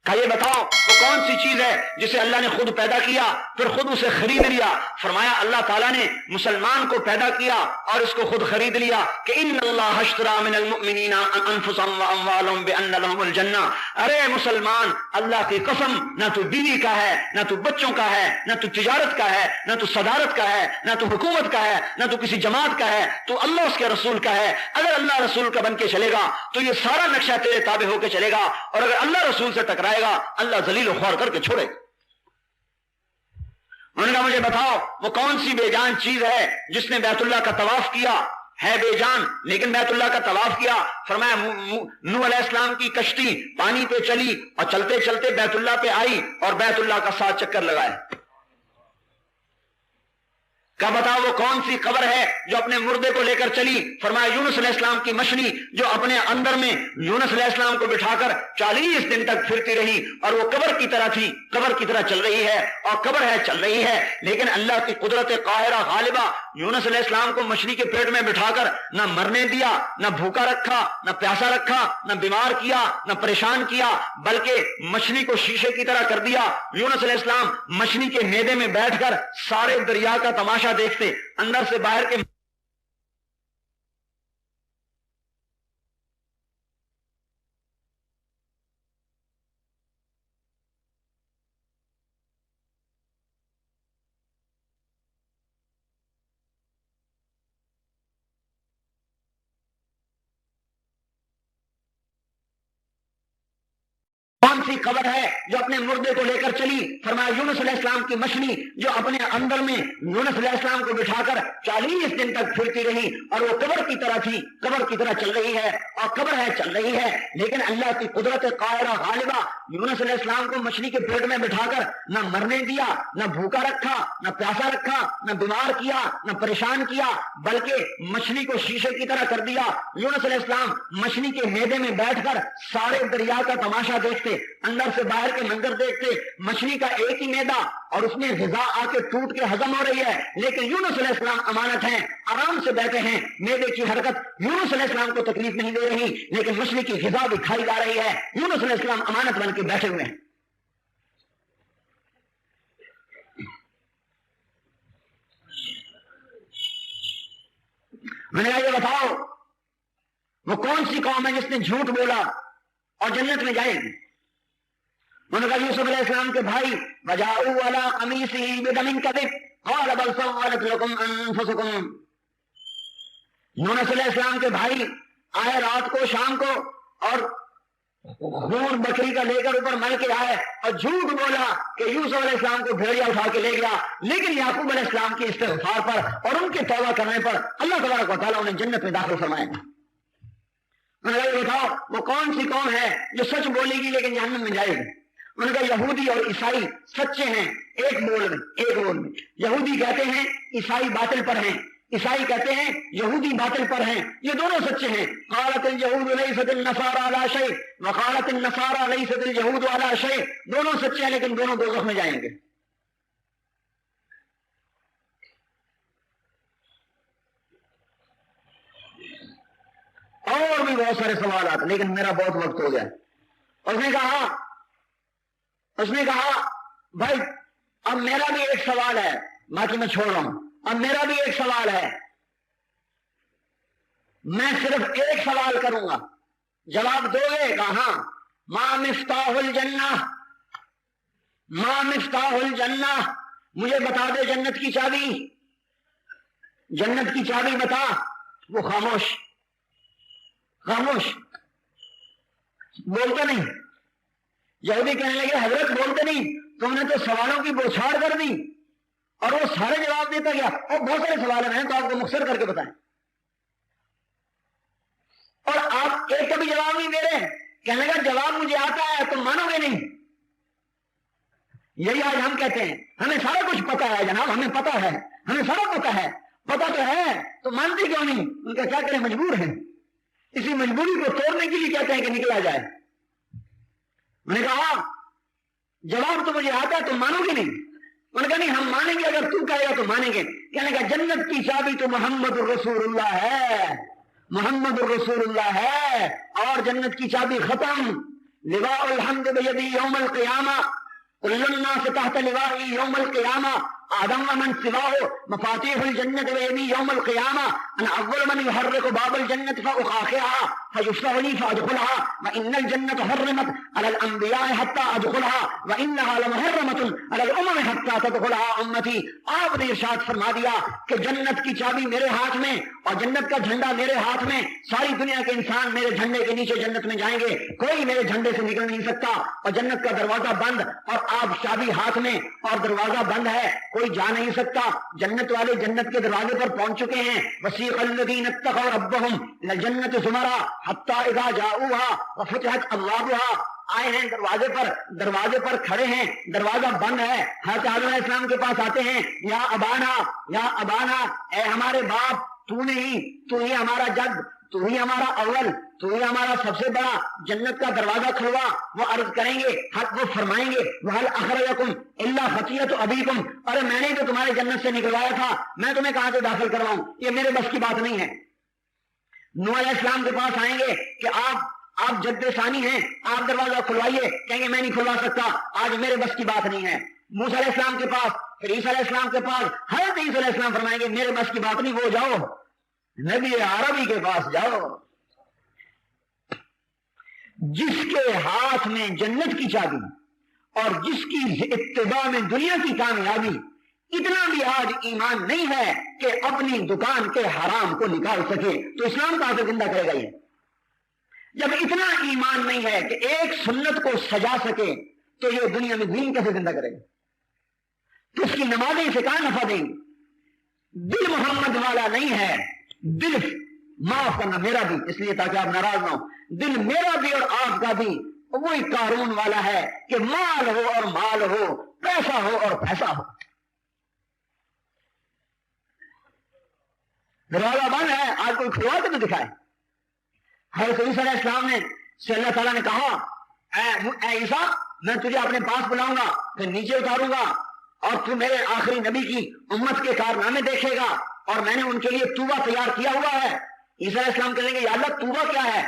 کہا یہ بتاؤ وہ کون سی چیز ہے جسے اللہ نے خود پیدا کیا پھر خود اسے خرید لیا. فرمایا اللہ تعالیٰ نے مسلمان کو پیدا کیا اور اس کو خود خرید لیا کہ ان اللہ اشترى من المؤمنین انفسهم واموالهم بان لهم الجنہ. ارے مسلمان اللہ کی قسم نہ تو بیوی کا ہے نہ تو بچوں کا ہے نہ تو تجارت کا ہے نہ تو صدارت کا ہے نہ تو حکومت کا ہے نہ تو کسی جماعت کا ہے, تو اللہ اس کے رسول کا ہے. اگر اللہ رسول کا بن کے چلے گا تو یہ سارا نقشہ تیرے تابع ہو کے چلے گا, اور اگر اللہ رسول سے ٹکرائے گا اللہ ذلیل و خوار کر کے چھوڑے. انہوں نے کہا مجھے بتاؤ وہ کون سی بے جان چیز ہے جس نے بیت اللہ کا طواف کیا, ہے بے جان لیکن بیت اللہ کا طواف کیا. فرمایا نوح علیہ السلام کی کشتی پانی پہ چلی اور چلتے چلتے بیت اللہ پہ آئی اور بیت اللہ کا 7 چکر لگائے. کیا بتاؤ وہ کون سی قبر ہے جو اپنے مردے کو لے کر چلی. فرمایا یونس علیہ السلام کی مچھلی جو اپنے اندر میں یونس علیہ السلام کو بٹھا کر 40 دن تک پھرتی رہی اور وہ قبر کی طرح تھی, قبر کی طرح چل رہی ہے اور قبر ہے چل رہی ہے, لیکن اللہ کی قدرت قاہرہ غالبہ یونس علیہ السلام کو مچھلی کے پیٹ میں بٹھا کر نہ مرنے دیا, نہ بھوکا رکھا, نہ پیاسا رکھا, نہ بیمار کیا, نہ پریشان کیا, بلکہ مچھلی کو شیشے کی طرح کر دیا. یونس علیہ السلام مچھلی کے میدے میں بیٹھ کر سارے دریا کا تماشا دیکھتے, اندر سے باہر کے کون سی قبر ہے جو اپنے مردے کو لے کر چلی. فرمایا یونس علیہ السلام کی مچھلی جو اپنے اندر میں یونس علیہ السلام کو بٹھا کر 40 دن تک پھرتی رہی اور وہ قبر کی طرح تھی, قبر کی طرح چل رہی ہے اور قبر ہے چل رہی ہے, لیکن اللہ کی قدرت قاہرہ غالبہ یونس علیہ السلام کو مچھلی کے پیٹ میں بٹھا کر نہ مرنے دیا, نہ بھوکا رکھا, نہ پیاسا رکھا, نہ بیمار کیا, نہ پریشان کیا, بلکہ مچھلی کو شیشے کی طرح کر دیا. یونس علیہ السلام مچھلی کے میدے میں بیٹھ کر سارے دریا کا تماشا دیکھتے, اندر سے باہر کے منظر دیکھتے. مچھلی کا ایک ہی میدا اور اس میں غذا آ کے ٹوٹ کے ہضم ہو رہی ہے, لیکن یونس علیہ السلام امانت ہیں, آرام سے بیٹھے ہیں. میدے کی حرکت یونس علیہ السلام کو تکلیف نہیں دے رہی, لیکن مچھلی کی غذا بھی کھائی جا رہی ہے. یونس علیہ السلام امانت بن کے بیٹھے ہوئے ہیں. میں نے کہا یہ بتاؤ وہ کون سی قوم ہے جس نے جھوٹ بولا اور جنت میں جائے گی. انہوں نے کہا یوسف علیہ السلام کے بھائی وجاؤوا علی قمیصہ بدم کذب قال بل سولت لکم انفسکم. یونس علیہ السلام کے بھائی آئے رات کو شام کو اور خون بکری کا لے کر اوپر مل کے آئے اور جھوٹ بولا کہ یوسف علیہ السلام کو بھیڑیا اٹھا کے لے گیا, لیکن یعقوب علیہ السلام کی استغفار پر اور ان کے توبہ کرنے پر اللہ تبارک و تعالیٰ انہیں جنت میں داخل فرمائے گا. بتاؤ وہ کون سی قوم ہے جو سچ بولے گی لیکن جہنم میں جائے گی. ان کا یہودی اور عیسائی سچے ہیں ایک بول میں. یہودی کہتے ہیں عیسائی باطل پر ہیں, عیسائی کہتے ہیں یہودی باطل پر ہیں, یہ دونوں سچے ہیں. قالت اليهود ليست النصارى على شيء وقالت النصارى ليست اليهود على شيء. دونوں سچے ہیں لیکن دونوں دوزخ میں جائیں گے. اور بھی بہت سارے سوالات, لیکن میرا بہت وقت ہو گیا. اس نے کہا بھائی اب میرا بھی ایک سوال ہے, باقی میں چھوڑ رہا ہوں. اب میرا بھی ایک سوال ہے, میں صرف ایک سوال کروں گا, جواب دو گے؟ کہاں. ما مفتاح الجنہ, ما مفتاح الجنہ, مجھے بتا دے جنت کی چابی, جنت کی چابی بتا. وہ خاموش بولتے نہیں. یہودی کہنے لگے حضرت بولتے نہیں, تم نے تو سوالوں کی بوچھاڑ کر دی. اور وہ سارے جواب دیتا گیا, اور بہت سارے سوال ہیں تو آپ کو مختصر کر کے بتائیں, اور آپ ایک کا بھی جواب نہیں دے رہے. کہنے لگا جواب مجھے آتا ہے, تم مانو گے نہیں. یہی آج ہم کہتے ہیں ہمیں سارا کچھ پتا ہے جناب, ہمیں پتا ہے, ہمیں سارا پتا ہے. پتا تو ہے تو مانتے کیوں نہیں؟ ان کا کیا کریں, مجبور ہیں. اسی مجبوری کو توڑنے کے لیے کہتے ہیں کہ نکلا جائے. میں نے کہا جواب تو مجھے آتا ہے، تم مانو گے نہیں؟ انہوں نے کہا نہیں ہم مانیں گے، اگر تو کہے گا تو مانیں گے. کہنے کا جنت کی چابی تو محمد الرسول اللہ ہے، محمد الرسول اللہ ہے، اور جنت کی چابی ختم. لواء الحمد بیدی یوم القیامہ، کل الناس تحت لوائی یوم القیامہ، آدم ومن سواه مفاتيح الجنة بيدي يوم القيامة، أنا أول من يحرك باب الجنة فأخاخرها فيفتح لي فأدخلها، وإن الجنة حرمت على الأنبياء حتى أدخلها، وإنها لمحرمة على الأمم حتى تدخلها أمتي. آپ نے ارشاد فرما دیا کہ جنت کی چابی میرے ہاتھ میں اور جنت کا جھنڈا میرے ہاتھ میں، ساری دنیا کے انسان میرے جھنڈے کے نیچے جنت میں جائیں گے، کوئی میرے جھنڈے سے نکل نہیں سکتا، اور جنت کا دروازہ بند اور آپ چابی ہاتھ میں اور دروازہ بند ہے، کوئی جا نہیں سکتا. جنت والے جنت کے دروازے پر پہنچ چکے ہیں. وسیق الذین اتقوا ربهم الى الجنة زمرا حتى اذا جاؤوها وفتحت ابوابها، آئے ہیں دروازے پر کھڑے ہیں، دروازہ بند ہے. حضرت آدم علیہ السلام کے پاس آتے ہیں، یا ابانا یا ابانا، اے ہمارے باپ، تو ہی ہمارا جد، تو ہی ہمارا اول، تو ہی ہمارا سب سے بڑا. جنت کا دروازہ کھلوا. وہ عرض کریں گے، وہ فرمائیں گے وَهَلْ أَخْرَجَكُمْ إِلَّا خَطِيَّةُ أَبِيكُمْ، ارے میں نے تو تمہارے جنت سے نکلوایا تھا، میں تمہیں کہاں سے داخل کرواؤں، یہ میرے بس کی بات نہیں ہے. نوح علیہ السلام کے پاس آئیں گے کہ آپ جد ثانی ہیں، آپ دروازہ کھلوائیے، کہیں گے میں نہیں کھلوا سکتا، آج میرے بس کی بات نہیں ہے. موسیٰ علیہ السلام کے پاس، پھر عیسیٰ علیہ السلام کے پاس، حضرت عیسیٰ علیہ السلام فرمائیں گے میرے بس کی بات نہیں، وہ جاؤ نبی عربی کے پاس جاؤ، جس کے ہاتھ میں جنت کی چابی اور جس کی اتباع میں دنیا کی کامیابی، اتنا بھی آج ایمان نہیں ہے کہ اپنی دکان کے حرام کو نکال سکے، تو اسلام کہاں سے زندہ کرے گا؟ یہ جب اتنا ایمان نہیں ہے کہ ایک سنت کو سجا سکے تو یہ دنیا میں دین کیسے زندہ کرے گا؟ تو اس کی نمازیں اسے کہاں نفع دیں گی؟ دل محمد والا نہیں ہے. دل معاف کرنا میرا بھی، اس لیے تاکہ آپ ناراض نہ ہو، دل میرا بھی اور آپ کا بھی وہی قارون والا ہے کہ مال ہو اور مال ہو، پیسہ ہو اور پیسہ ہو. دروازہ بند ہے، آج کوئی کھلوا کے تو دکھائے. حضرت عیسیٰ علیہ السلام نے سے اللہ تعالیٰ نے کہا اے عیسیٰ میں تجھے اپنے پاس بلاؤں گا، پھر نیچے اتاروں گا اور تو میرے آخری نبی کی امت کے کارنامے دیکھے گا، اور میں نے ان کے لیے توبہ تیار کیا ہوا ہے. عیسیٰ علیہ السلام کہیں گے یا اللہ توبہ کیا ہے؟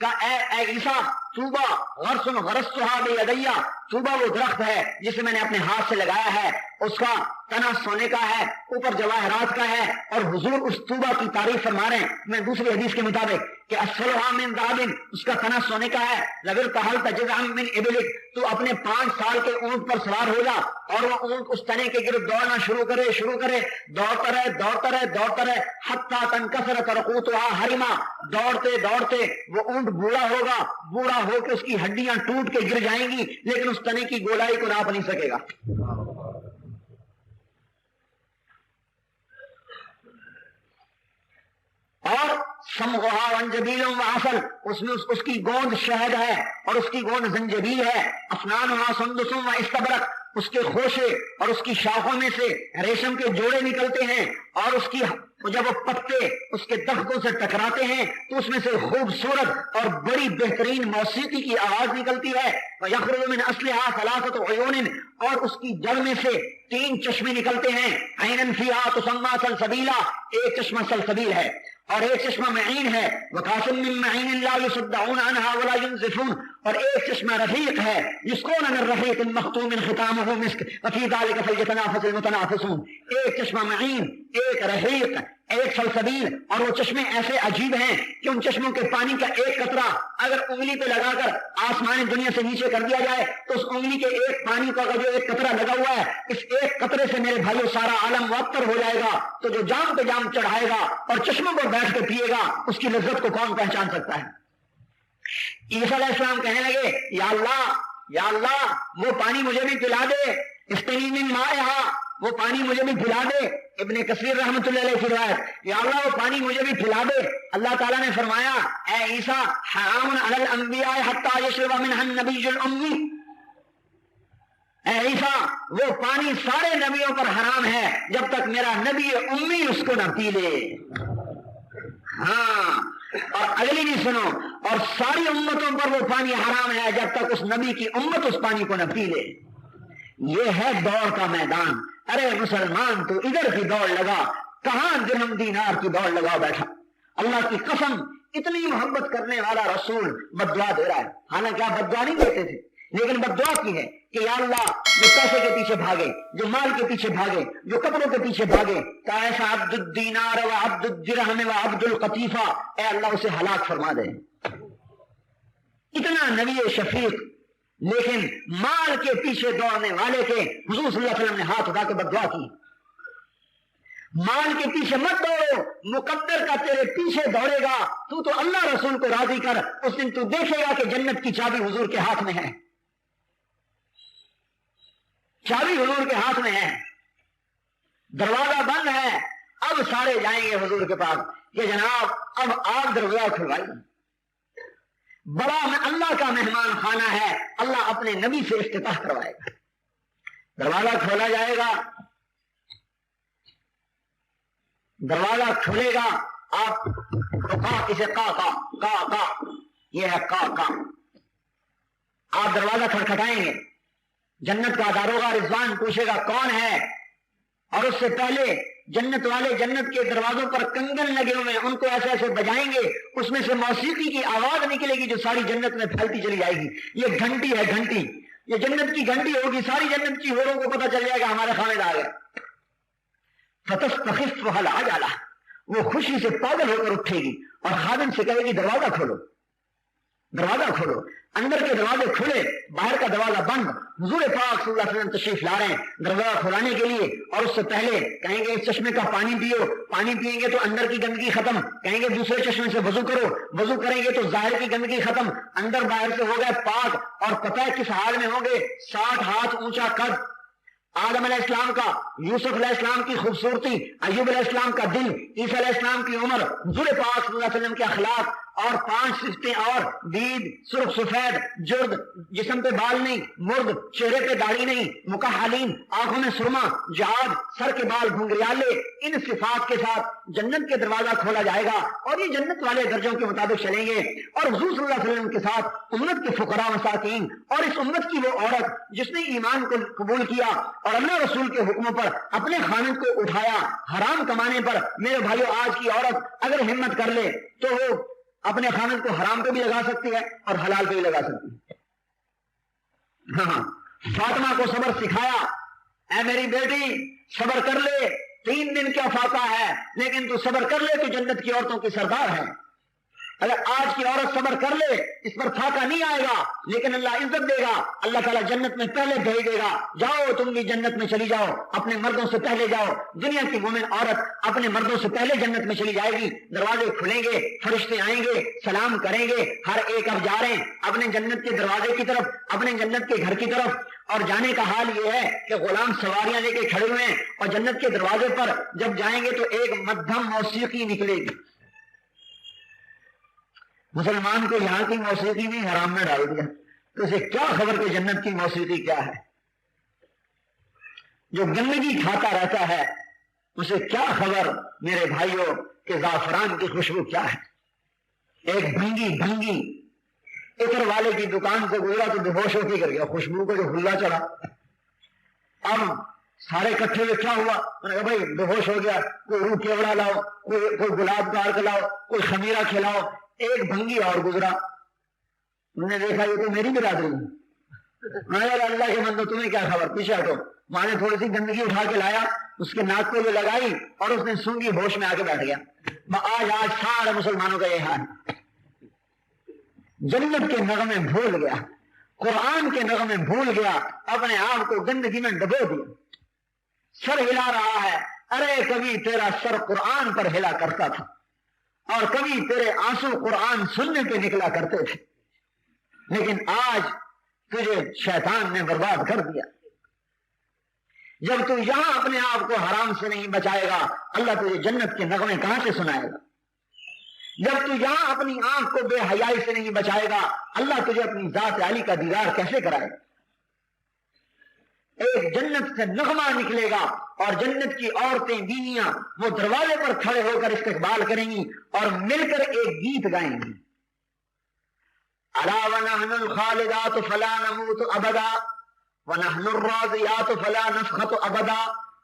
کہا اے عیسیٰ توبہ غرس غرستھا بیدیا، توبہ وہ درخت ہے جسے میں نے اپنے ہاتھ سے لگایا ہے، اس کا تنا سونے کا ہے، اوپر جواہرات کا ہے، اور حضور اس توبہ کی تعریف فرما رہے ہیں. میں دوسری حدیث کے مطابق کہ اسفلھا من ذهب، اس کا تنا سونے کا ہے. لگر تحلت جذعا من ابلک، تو اپنے 5 سال کے اونٹ پر سوار ہو جا اور وہ اونٹ اس تنے کے گرد دوڑنا شروع کرے، دوڑتا رہے حتی تنکسر ترقوتها حرما، دوڑتے وہ اونٹ بوڑھا ہو کے اس کی ہڈیاں ٹوٹ کے گر جائیں گی، لیکن اس تنے کی گولائی کو ناپ نہیں سکے گا. اور سمغھا وانجبیل وعسل، اس میں اس کی گوند شہد ہے اور اس کی گوند زنجبیل ہے. افنانها سندس واستبرق، اس کے خوشے اور اس کی شاخوں میں سے ریشم کے جوڑے نکلتے ہیں، اور اس کی جب وہ پتے اس کے دخلوں سے ٹکراتے ہیں تو اس میں سے خوبصورت اور بڑی بہترین موسیقی کی آواز نکلتی ہے. وَيَخْرُجُ مِنْ أَصْلِهَا 3 عُيُونٍ، اور اس کی جڑ میں سے 3 چشمے نکلتے ہیں. عَيْنًا فِيهَا تُسَمَّى سَلْسَبِيلًا، ایک چشمہ سلسبیل ہے اور ایک چشمہ معین ہے. وَكَاسٍ مِّن مَّعِينٍ لَا يُصَدَّعُونَ عَنْهَا وَلَا يُنزِفُونَ، اور ایک چشمہ رحیق ہے جس کو من الرحیق مختوم ختامہ مسک وفی ذلک فلیتنافس المتنافسون. ایک چشمہ معین، ایک رحیق، ایک سلسبیل، اور وہ چشمے ایسے عجیب ہیں کہ ان چشموں کے پانی کا ایک قطرہ اگر انگلی پہ لگا کر آسمان دنیا سے نیچے کر دیا جائے تو اس انگلی کے ایک پانی کا جو ایک قطرہ لگا ہوا ہے، اس ایک قطرے سے میرے بھائیو سارا عالم معطر ہو جائے گا. تو جو جام پہ جام چڑھائے گا اور چشموں پر بیٹھ کے پیے گا، اس کی لذت کو کون پہچان سکتا ہے؟ عیسیٰ علیہ السلام کہنے لگے یا اللہ وہ پانی مجھے بھی پلا دے، اسقنی من مائہا، وہ پانی مجھے بھی پلا دے. ابن کثیر رحمۃ اللہ علیہ کی روایت، یا اللہ وہ پانی مجھے بھی پلا دے. اللہ تعالیٰ نے فرمایا اے عیسیٰ حرام علی الانبیاء حتی یشرب منها النبی الامی، اے عیسیٰ وہ پانی سارے نبیوں پر حرام ہے جب تک میرا نبی امی اس کو نہ پی لے. ہاں اور اگلی بھی سنو، اور ساری امتوں پر وہ پانی حرام ہے جب تک اس نبی کی امت اس پانی کو نہ پی لے۔ یہ ہے دوڑ کا میدان۔ ارے مسلمان تو ادھر کی دوڑ لگا، کہاں درہم دینار کی دوڑ لگا بیٹھا۔ اللہ کی قسم، اتنی محبت کرنے والا رسول بدعا دے رہا ہے، حالانکہ آپ بدعا نہیں دیتے تھے، لیکن بدعا کی ہے کہ یا اللہ جو پیسے کے پیچھے بھاگے، جو مال کے پیچھے بھاگے، جو کپڑوں کے پیچھے بھاگے، کا ایسا عبد الدینار و عبد الدرہم و عبد القطیفہ، اے اللہ اسے ہلاک فرما دے۔ اتنا نبی شفیق، لیکن مال کے پیچھے دوڑنے والے کے حضور صلی اللہ علیہ وسلم نے ہاتھ اٹھا کے بدعا کی، مال کے پیچھے مت دوڑو، مقدر کا تیرے پیچھے دوڑے گا تو اللہ رسول کو راضی کر، اس دن تو دیکھے گا کہ جنت کی چابی حضور کے ہاتھ میں ہے، چابی حضور کے ہاتھ میں ہے، دروازہ بند ہے، اب سارے جائیں گے حضور کے پاس کہ جناب اب آپ دروازہ کھلوائیے۔ بڑا اللہ کا مہمان خانہ ہے، اللہ اپنے نبی سے افتتاح کروائے گا، دروازہ کھولا جائے گا، دروازہ کھولے گا، آپ اسے کا یہ ہے کا آپ دروازہ کھٹکھٹائیں گے، جنت کا داروغہ رضوان پوچھے گا کون ہے، اور اس سے پہلے جنت والے جنت کے دروازوں پر کنگن لگے ہوئے ان کو ایسے ایسے بجائیں گے، اس میں سے موسیقی کی آواز نکلے گی جو ساری جنت میں پھیلتی چلی جائے گی۔ یہ گھنٹی ہے، گھنٹی، یہ جنت کی گھنٹی ہوگی، ساری جنت کی ہوروں کو پتہ چل جائے گا ہمارے خامد آ گئے۔ فتستخف العجلہ، وہ خوشی سے پاگل ہو کر اٹھے گی اور خادم سے کہے گی دروازہ کھولو، دروازہ کھولو۔ اندر کے دروازے کھلے، باہر کا دروازہ بند، حضور پاک صلی اللہ علیہ وسلم تشریف لا رہے ہیں دروازہ کھولانے کے لیے، اور اس سے پہلے کہیں گے اس چشمے کا پانی پیو، پانی پیئیں گے تو اندر کی گندگی ختم، کہیں گے دوسرے چشمے سے وضو کرو، وضو کریں گے تو ظاہر کی گندگی ختم، اندر باہر سے ہو گئے پاک، اور پتہ ہے کس حال میں ہوں گے؟ 60 ہاتھ اونچا قد، آدم علیہ السلام کا، یوسف علیہ السلام کی خوبصورتی، ایوب علیہ السلام کا دل، عیسیٰ علیہ السلام کی عمر، حضور پاک صلی اللہ علیہ وسلم کے اخلاق، اور 5 صفتیں اور دید، سرخ سفید، جرد، جسم پہ بال نہیں، مرد، چہرے پہ داڑھی نہیں، مکحلین، آنکھوں میں سرما، جہاد، سر کے بال گھنگریالے، ان صفات کے ساتھ جنت کے دروازہ کھولا جائے گا، اور یہ جنت والے درجوں کے مطابق چلیں گے، اور حضور صلی اللہ علیہ وسلم کے ساتھ امت کے فقراء مساکین، اور اس امت کی وہ عورت جس نے ایمان کو قبول کیا اور اللہ رسول کے حکموں پر اپنے خاوند کو اٹھایا حرام کمانے پر۔ میرے بھائیو، آج کی عورت اگر ہمت کر لے تو وہ اپنے خاوند کو حرام پہ بھی لگا سکتی ہے اور حلال پہ بھی لگا سکتی ہے۔ ہاں، فاطمہ کو صبر سکھایا، اے میری بیٹی صبر کر لے، 3 دن کیا فاقہ ہے، لیکن تو صبر کر لے، تو جنت کی عورتوں کی سردار ہے۔ اگر آج کی عورت صبر کر لے، اس پر فاقہ نہیں آئے گا، لیکن اللہ عزت دے گا، اللہ تعالیٰ جنت میں پہلے بھیج دے گا، جاؤ تم بھی جنت میں چلی جاؤ، اپنے مردوں سے پہلے جاؤ۔ دنیا کی مومن عورت اپنے مردوں سے پہلے جنت میں چلی جائے گی، دروازے کھلیں گے، فرشتے آئیں گے، سلام کریں گے، ہر ایک اب جا رہے ہیں اپنے جنت کے دروازے کی طرف، اپنے جنت کے گھر کی طرف، اور جانے کا حال یہ ہے کہ غلام سواریاں لے کے کھڑے ہوئے ہیں، اور جنت کے دروازے پر جب جائیں گے تو ایک مدھم موسیقی نکلے گی۔ مسلمان کو یہاں کی موسیقی بھی حرام میں ڈال دیا، تو اسے کیا خبر کہ جنت کی موسیقی کیا ہے؟ جو گندگی کھاتا رہتا ہے اسے کیا خبر میرے بھائیوں کہ زعفران کی خوشبو کیا ہے؟ ایک بھنگی عطر والے کی دکان سے گزرا تو بے ہوش ہو کے گر گیا، خوشبو کو جو ہلا چڑھا۔ اب سارے اکٹھے ہوئے کیا ہوا؟ انہوں نے کہا بھائی بے ہوش ہو گیا، کوئی روح کیوڑا لاؤ، کوئی گلاب کا عرق لاؤ، کوئی خمیرہ کھلاؤ۔ ایک بھنگی اور گزرا، انہوں نے دیکھا یہ تو میری برادری ہے، میں نے اللہ کے بندو تمہیں کیا خبر، پیچھے ہٹو۔ وہاں نے تھوڑی سی گندگی اٹھا کے لایا، اس کے ناک کو یہ لگائی اور اس نے سونگی، ہوش میں آ کے بیٹھ گیا۔ آج سارے مسلمانوں کا یہ حال، جنت کے نغمے بھول گیا، قرآن کے نغمے بھول گیا، اپنے آپ کو گندگی میں ڈبو دیا، سر ہلا رہا ہے۔ ارے کبھی تیرا سر قرآن پر ہلا کرتا تھا، اور کبھی تیرے آنسو قرآن سننے پہ نکلا کرتے تھے، لیکن آج تجھے شیطان نے برباد کر دیا۔ جب تو یہاں اپنے آپ کو حرام سے نہیں بچائے گا، اللہ تجھے جنت کے نغمے کہاں سے سنائے گا؟ جب تو یہاں اپنی آنکھ کو بے حیائی سے نہیں بچائے گا، اللہ تجھے اپنی ذات عالی کا دیدار کیسے کرائے گا؟ ایک جنت سے نغمہ نکلے گا اور جنت کی عورتیں بیویاں وہ دروازے پر کھڑے ہو کر استقبال کریں گی اور مل کر ایک گیت گائیں گی، الا ونحن الخالدات فلا نموت ابدا ونحن الراضيات فلا نسخط ابدا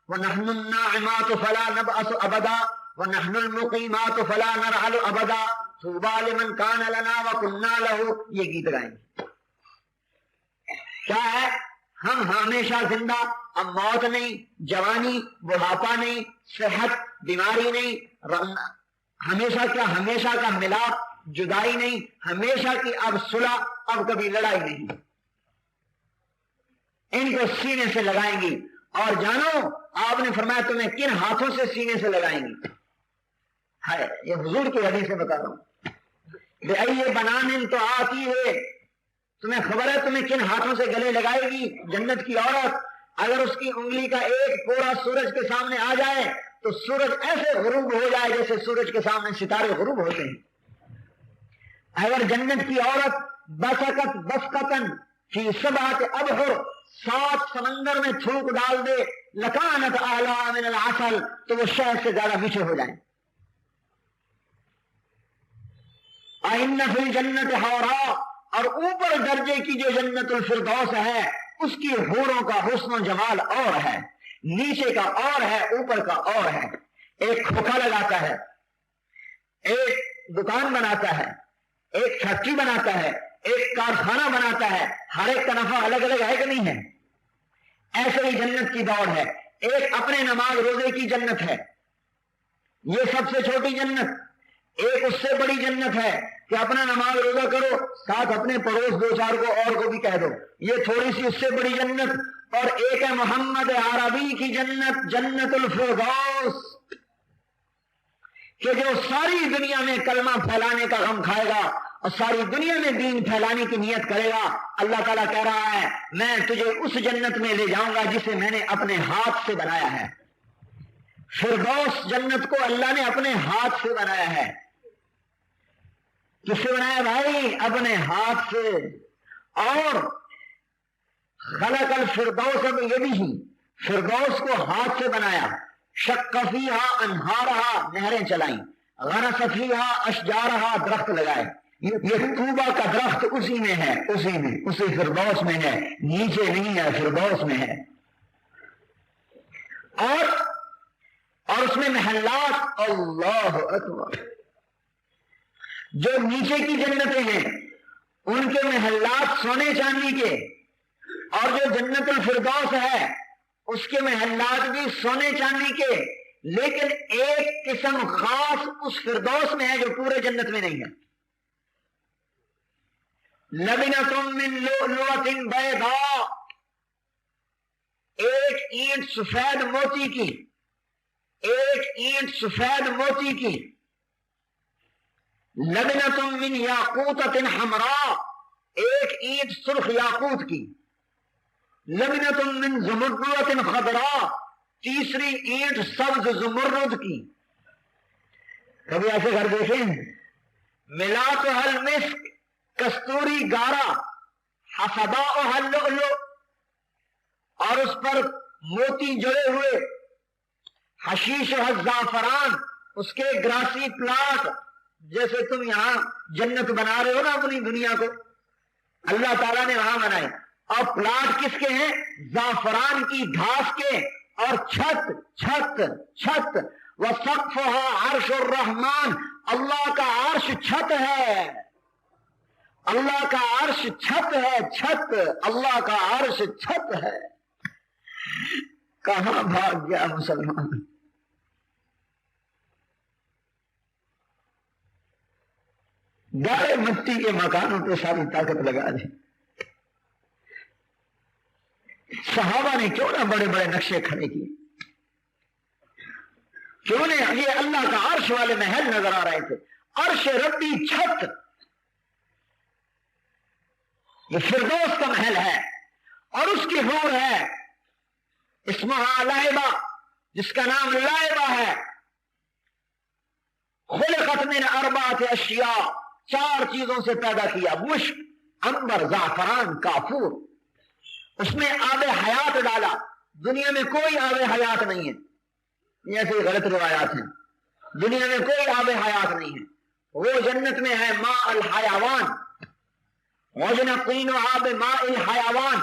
ونحن الناعمات فلا نبأس ابدا ونحن المقيمات فلا نرحل ابدا طوبى لمن كان لنا وكنا له. یہ گیت گائیں گے. کیا ہے؟ ہم ہمیشہ زندہ، اب موت نہیں، جوانی بڑھاپا نہیں، صحت بیماری نہیں، ہمیشہ کیا ہمیشہ کا ملاپ، جدائی نہیں، ہمیشہ کی اب صلح، اب کبھی لڑائی نہیں. ان کو سینے سے لگائیں گی. اور جانو آپ نے فرمایا تمہیں کن ہاتھوں سے سینے سے لگائیں گی. ہے یہ حضور کی حدیث سے بتا رہا ہوں. یہ بنانے تو آتی ہے، تمہیں خبر ہے تمہیں کن ہاتھوں سے گلے لگائے گی. جنت کی عورت اگر اس کی انگلی کا ایک پورا سورج کے سامنے آ جائے تو سورج ایسے غروب ہو جائے جیسے سورج کے سامنے ستارے غروب ہوتے ہیں. اگر جنت کی عورت بسکت بسکتن فی سبعۃ ابحر 7 سمندر میں تھوک ڈال دے لکانت اعلی من العسل تو وہ شہد سے زیادہ میٹھے ہو جائیں. ان فی الجنت حورا، اور اوپر درجے کی جو جنت الفردوس ہے اس کی حوروں کا حسن و جمال اور ہے، نیچے کا اور ہے، اوپر کا اور ہے. ایک کھوکھا لگاتا ہے، ایک دکان بناتا ہے، ایک فیکٹری بناتا ہے، ایک کارخانہ بناتا ہے، ہر ایک کا نفع الگ الگ ہے کہ نہیں ہے؟ ایسے ہی جنت کی دوڑ ہے. ایک اپنے نماز روزے کی جنت ہے، یہ سب سے چھوٹی جنت. ایک اس سے بڑی جنت ہے کہ اپنا نماز روزہ کرو، ساتھ اپنے پڑوس 2-4 کو اور کو بھی کہہ دو، یہ تھوڑی سی اس سے بڑی جنت. اور ایک ہے محمد عربی کی جنت، جنت الفردوس، کہ جو ساری دنیا میں کلمہ پھیلانے کا غم کھائے گا اور ساری دنیا میں دین پھیلانے کی نیت کرے گا. اللہ تعالیٰ کہہ رہا ہے میں تجھے اس جنت میں لے جاؤں گا جسے میں نے اپنے ہاتھ سے بنایا ہے. فردوس جنت کو اللہ نے اپنے ہاتھ سے بنایا ہے. کس سے بنایا بھائی؟ اپنے ہاتھ سے. اور خلق الفردوس، اب یہ بھی ہی فردوس کو ہاتھ سے بنایا. شق فیہا انہارہا، نہریں چلائیں، غرس فیہا اشجارہا، درخت لگائے. یہ طوبہ کا درخت اسی میں ہے، اسی فردوس میں ہے، نیچے نہیں ہے، فردوس میں ہے. اور اس میں محلات، اللہ اکبر. جو نیچے کی جنتیں ہیں ان کے محلات سونے چاندی کے، اور جو جنت الفردوس ہے اس کے محلات بھی سونے چاندی کے، لیکن ایک قسم خاص اس فردوس میں ہے جو پورے جنت میں نہیں ہے. لبنۃ من لؤلؤۃ بیضاء، ایک اینٹ سفید موتی کی، ایک اینٹ سفید موتی کی. لبنۃ من یاقوتۃ حمراء، ایک اینٹ سرخ یاقوت کی. لبنۃ من زمرد خضراء، تیسری اینٹ سبز زمرد کی. کبھی ایسے گھر دیکھیں؟ ملاطها المسک، کستوری گارا، حسباؤها اللؤلؤ، اور اس پر موتی جڑے ہوئے. حشیشها الزعفران، اس کے گراسی پلاٹ، جیسے تم یہاں جنت بنا رہے ہو نا اپنی دنیا کو، اللہ تعالیٰ نے وہاں بنائے. اور پلاٹ کس کے ہیں؟ زعفران کی گھاس کے. اور چھت چھت چھت وسقفها عرش الرحمن، اللہ کا عرش چھت ہے، اللہ کا عرش چھت ہے، چھت، اللہ کا عرش چھت ہے. کہاں بھاگ گیا مسلمان؟ گاڑے مٹی کے مکانوں پہ ساری طاقت لگا دی. صحابہ نے کیوں نہ بڑے بڑے نقشے کھڑے کیے، کیوں نے یہ اللہ کا عرش والے محل نظر آ رہے تھے. عرش ربی چھت، یہ فردوس کا محل ہے. اور اس کی حور ہے اسمہا لائبہ، جس کا نام لائبہ ہے. خلقت من 4 اشیاء، 4 چیزوں سے پیدا کیا، مشک، عنبر، زعفران، کافور. اس میں آب حیات ڈالا. دنیا میں کوئی آب حیات نہیں ہے. یہ ایسی غلط روایات ہیں. دنیا میں کوئی آب حیات نہیں ہے. وہ جنت میں ہے ماء الحیوان. وجنقین آب ماء الحیوان.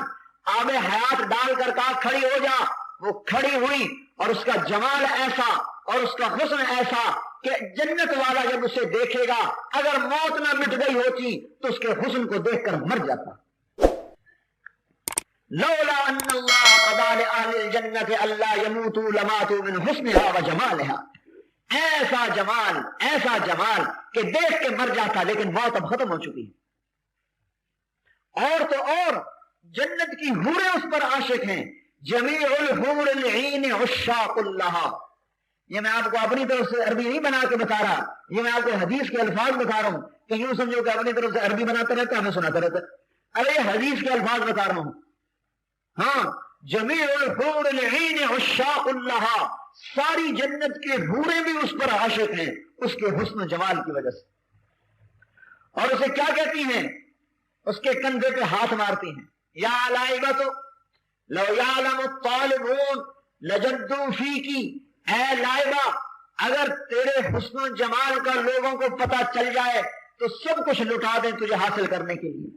آب حیات ڈال کر کہا کھڑی ہو جا. وہ کھڑی ہوئی اور اس کا جمال ایسا اور اس کا حسن ایسا کہ جنت والا جب اسے دیکھے گا اگر موت نہ مٹ گئی ہوتی تو اس کے حسن کو دیکھ کر مر جاتا. لولا ان اللہ قضى لأهل الجنة الا يموتوا لماتوا من حسنها وجمالها. ایسا جمال کہ دیکھ کے مر جاتا لیکن موت اب ختم ہو چکی ہے. اور تو اور جنت کی حوریں اس پر عاشق ہیں. جمیع الحور العین عشاق اللہ. یہ میں آپ کو اپنی طرف سے عربی نہیں بنا کے بتا رہا, یہ میں آپ کو حدیث کے الفاظ بتا رہا ہوں کہ یوں سمجھو کہ اپنی طرف سے عربی بناتا رہتا ہمیں سناتا رہتا. ارے حدیث کے الفاظ بتا رہا ہوں. ہاں, جمیع الحور العین عشاق اللہ. ساری جنت کے حوریں بھی اس پر عاشق ہیں اس کے حسن و جمال کی وجہ سے. اور اسے کیا کہتی ہیں؟ اس کے کندھے پہ ہاتھ مارتی ہیں. یا لائبۃ لو یعلم الطالبون لجدوا فیکی. اے لائبہ, اگر تیرے حسن و جمال کا لوگوں کو پتہ چل جائے تو سب کچھ لٹا دیں تجھے حاصل کرنے کے لیے.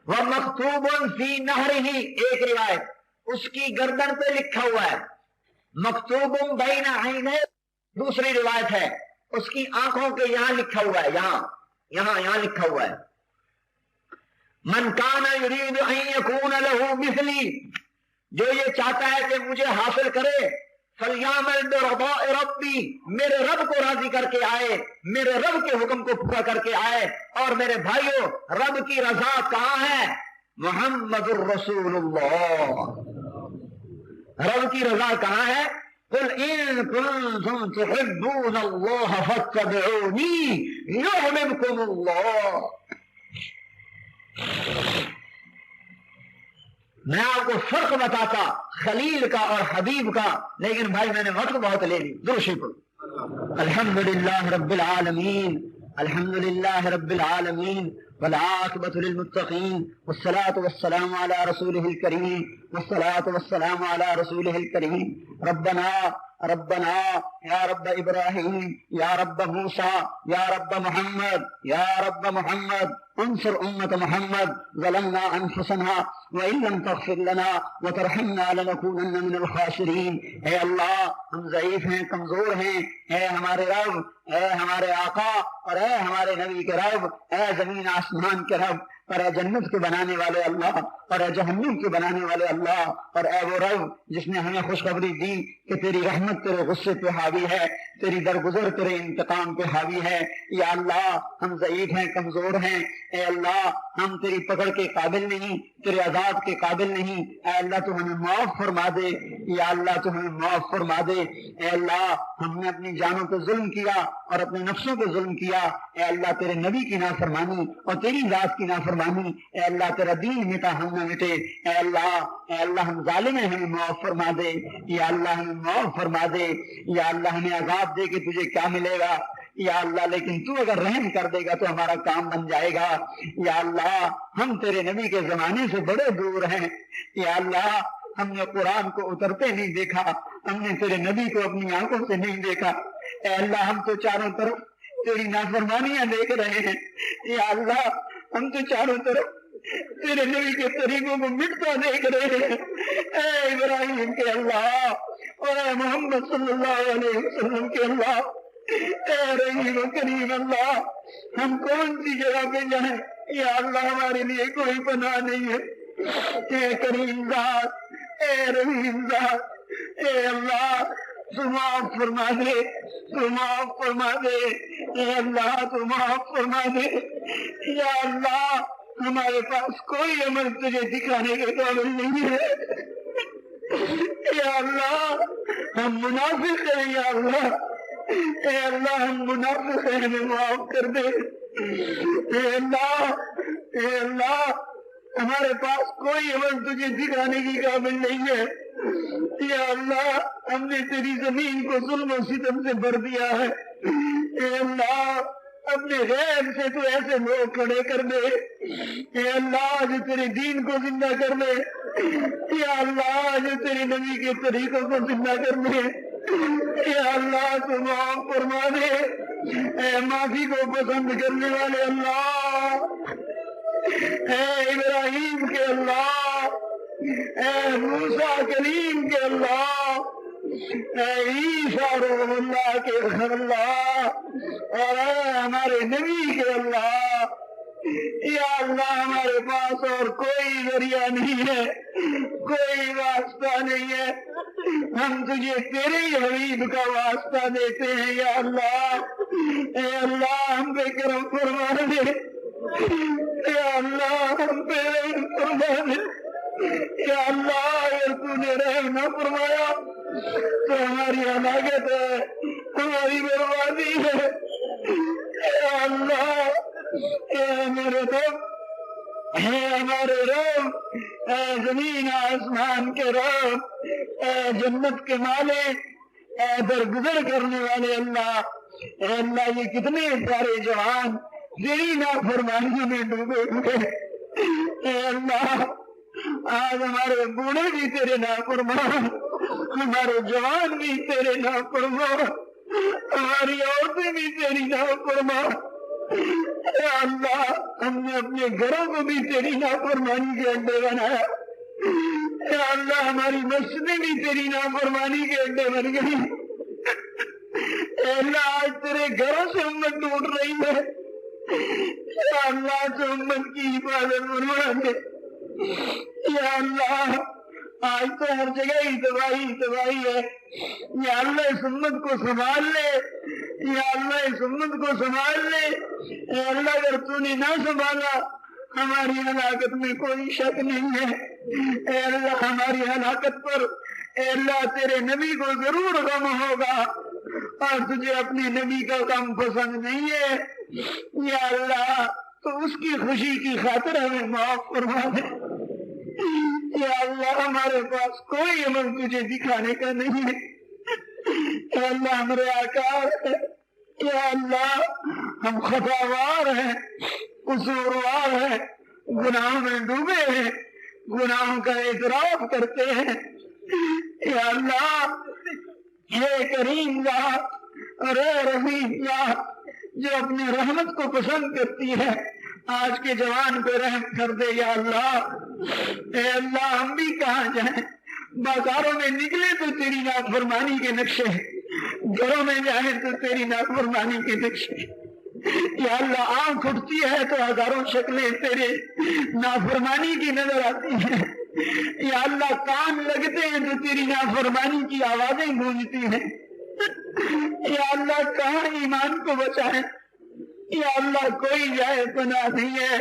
وَمَكْتُوبٌ فِي نَهْرِهِ. ایک روایت اس کی گردن پہ لکھا ہوا ہے مکتوب بین عینیہ. دوسری روایت ہے اس کی آنکھوں کے یہاں لکھا ہوا ہے, یہاں لکھا ہوا ہے من کان یرید ان یکون له مثلی. جو یہ چاہتا ہے کہ مجھے حاصل کرے فلیعمل برضاء ربی. میرے رب کو راضی کر کے آئے, میرے رب کے حکم کو پورا کر کے آئے. اور میرے بھائیوں, رب کی رضا کہاں ہے؟ محمد الرسول اللہ. رب کی رضا کہاں ہے؟ قل ان کنتم تحبون اللہ فاتبعونی یحببکم اللہ. میں آپ کو فرق بتاتا خلیل کا اور حبیب کا, لیکن بھائی میں نے وقت بہت لے لی. درشی پر الحمدللہ رب العالمین, الحمدللہ رب العالمین, والعاقبۃ للمتقین, والصلاة والسلام علی رسولہ الکریم, والصلاة والسلام علی رسولہ الکریم. ربنا یا رب ابراہیم, یا رب موسیٰ, یا رب محمد, انصر امت محمد. ظلمنا انفسنا وان لم تغفر لنا وترحمنا لنكونن من الخاسرین. اے اللہ, ہم ضعیف ہیں, کمزور ہیں. اے ہمارے رب, اے ہمارے آقا, اور اے ہمارے نبی کے رب, اے زمین آسمان کے رب, اور اے جنت کے بنانے والے اللہ, اور اے جہنم کے بنانے والے اللہ, اور اے وہ رب جس نے ہمیں خوشخبری دی کہ تیری رحمت تیرے غصے پہ حاوی ہے, تیری درگزر تیرے انتقام پہ حاوی ہے. یا اللہ, ہم ضعیف ہیں, کمزور ہیں. اے اللہ, ہم تیری پکڑ کے قابل نہیں, تیرے عذاب کے قابل نہیں. اے اللہ, تو ہمیں معاف فرما دے. یا اللہ, تو ہمیں معاف فرما دے. اے اللہ, ہم نے اپنی جانوں پہ ظلم کیا اور اپنے نفسوں پہ ظلم کیا. اے اللہ, تیرے نبی کی نافرمانی اور تیری ذات کی نافرمانی. اے اللہ, تیرا دین مٹا, ہم نہ مٹے. اے اللہ, ہم ظالم ہیں, ہمیں معاف فرما دے. یا اللہ, ہمیں معاف فرما دے. یا اللہ, ہمیں عذاب دے کہ تجھے کیا ملے گا. یا اللہ, لیکن تو اگر رحم کر دے گا تو ہمارا کام بن جائے گا. یا اللہ, ہم تیرے نبی کے زمانے سے بڑے دور ہیں. یا اللہ, ہم نے قرآن کو اترتے نہیں دیکھا, ہم نے تیرے نبی کو اپنی آنکھوں سے نہیں دیکھا. اے اللہ, ہم تو چاروں طرف تیری نافرمانیاں دیکھ رہے ہیں. یا اللہ, ہم تو چاروں طرف تیرے نبی کے طریقوں کو مٹتا دیکھ رہے ہیں. اے ابراہیم کے اللہ, اور اے محمد صلی اللہ علیہ وسلم کے اللہ, اے رحیم و کریم اللہ, ہم کون سی جگہ پہ جائیں؟ یا اللہ, ہمارے لیے کوئی پناہ نہیں ہے. اے کریم ذات, اے رحیم ذات, اے اللہ, تو معاف فرما دے, تو معاف فرما دے. اے اللہ, تو معاف فرما دے. یا اللہ, ہمارے پاس کوئی عمل تجھے دکھانے کے قابل نہیں ہے. یا اللہ, ہم منافق ہیں. یا اللہ, اے اللہ, ہم منافق ہیں, ہمیں معاف کر دے. اے اللہ, ہمارے پاس کوئی عمل تجھے دکھانے کی قابل نہیں ہے. یا اللہ, ہم نے تیری زمین کو ظلم و ستم سے بھر دیا ہے. اے اللہ, اپنے غیب سے تو ایسے لوگ کھڑے کر دے اے اللہ جو تیرے دین کو زندہ کر دے، یا اللہ جو تیرے نبی کے طریقوں کو زندہ کر دے، یا اللہ تو معاف فرما دے، اے معافی کو پسند کرنے والے اللہ، اے ابراہیم کے اللہ، اے موسیٰ کلیم کے اللہ، اے عیسیٰ روح اللہ کے اللہ، اور اے ہمارے نبی کے اللہ، یا اللہ ہمارے پاس اور کوئی ذریعہ نہیں ہے، کوئی واسطہ نہیں ہے، ہم تجھے تیرے ہی حبیب کا واسطہ دیتے ہیں یا اللہ، اے اللہ ہم پہ کرم فرما دے، یا اللہ ہم پہ رحم فرما دے، یا اللہ اگر تو نے رحم نہ فرمایا تو ہماری ہلاکت ہے، ہماری بربادی ہے، یا اللہ اے میرے رب، اے ہمارے رب، اے زمین آسمان کے رب، اے جنت کے مالک، اے درگزر کرنے والے اللہ، اے اللہ یہ کتنے پیارے جوان تیری نافرمانی میں ڈوبے ہوئے، اے اللہ آج ہمارے بوڑھے بھی تیرے نافرمان، ہمارے جوان بھی تیرے نافرمان، ہماری عورتیں بھی تیری نافرمان، اے اللہ ہم نے اپنے گھروں کو بھی تیری نافرمانی کے اڈے بنایا، اے اللہ ہماری مسجدیں بھی تیری نافرمانی کے اڈے بن گئی، اے اللہ آج تیرے گھروں سے امت ٹوٹ رہی ہے، اے اللہ تو امت کی حفاظت فرما دے، یا اللہ آج تو ہر جگہ ہی تباہی ہے، یا اللہ اس امت کو سنبھال لے، یا اللہ اس امت کو سنبھال لے، اے اللہ اگر تو نے نہ سنبھالا ہماری ہلاکت میں کوئی شک نہیں ہے، اے اللہ ہماری ہلاکت پر اے اللہ تیرے نبی کو ضرور غم ہوگا، اور تجھے اپنے نبی کا غم پسند نہیں ہے، یا اللہ تو اس کی خوشی کی خاطر ہمیں معاف فرما دے، یا اللہ ہمارے پاس کوئی عمل تجھے دکھانے کا نہیں ہے، یا اللہ ہمارے آقا ہے، یا اللہ ہم خطاوار ہیں، قصوروار ہیں، گناہوں میں ڈوبے ہیں، گناہوں کا اعتراف کرتے ہیں، یا اللہ اے کریم ذات اور اے رحیم ذات جو اپنی رحمت کو پسند کرتی ہے، آج کے جوان پہ رحم کر دے یا اللہ، اے اللہ ہم بھی کہاں جائیں، بازاروں میں نکلے تو تیری نافرمانی کے نقشے، گھروں میں جائیں تو تیری نافرمانی کے نقشے، یا اللہ آنکھ اٹھتی ہے تو ہزاروں شکلیں تیرے نافرمانی کی نظر آتی ہیں، یا اللہ کان لگتے ہیں تو تیری نافرمانی کی آوازیں گونجتی ہیں، یا اللہ کہاں ایمان کو بچائیں، یا اللہ کوئی جائے پناہ نہیں ہے،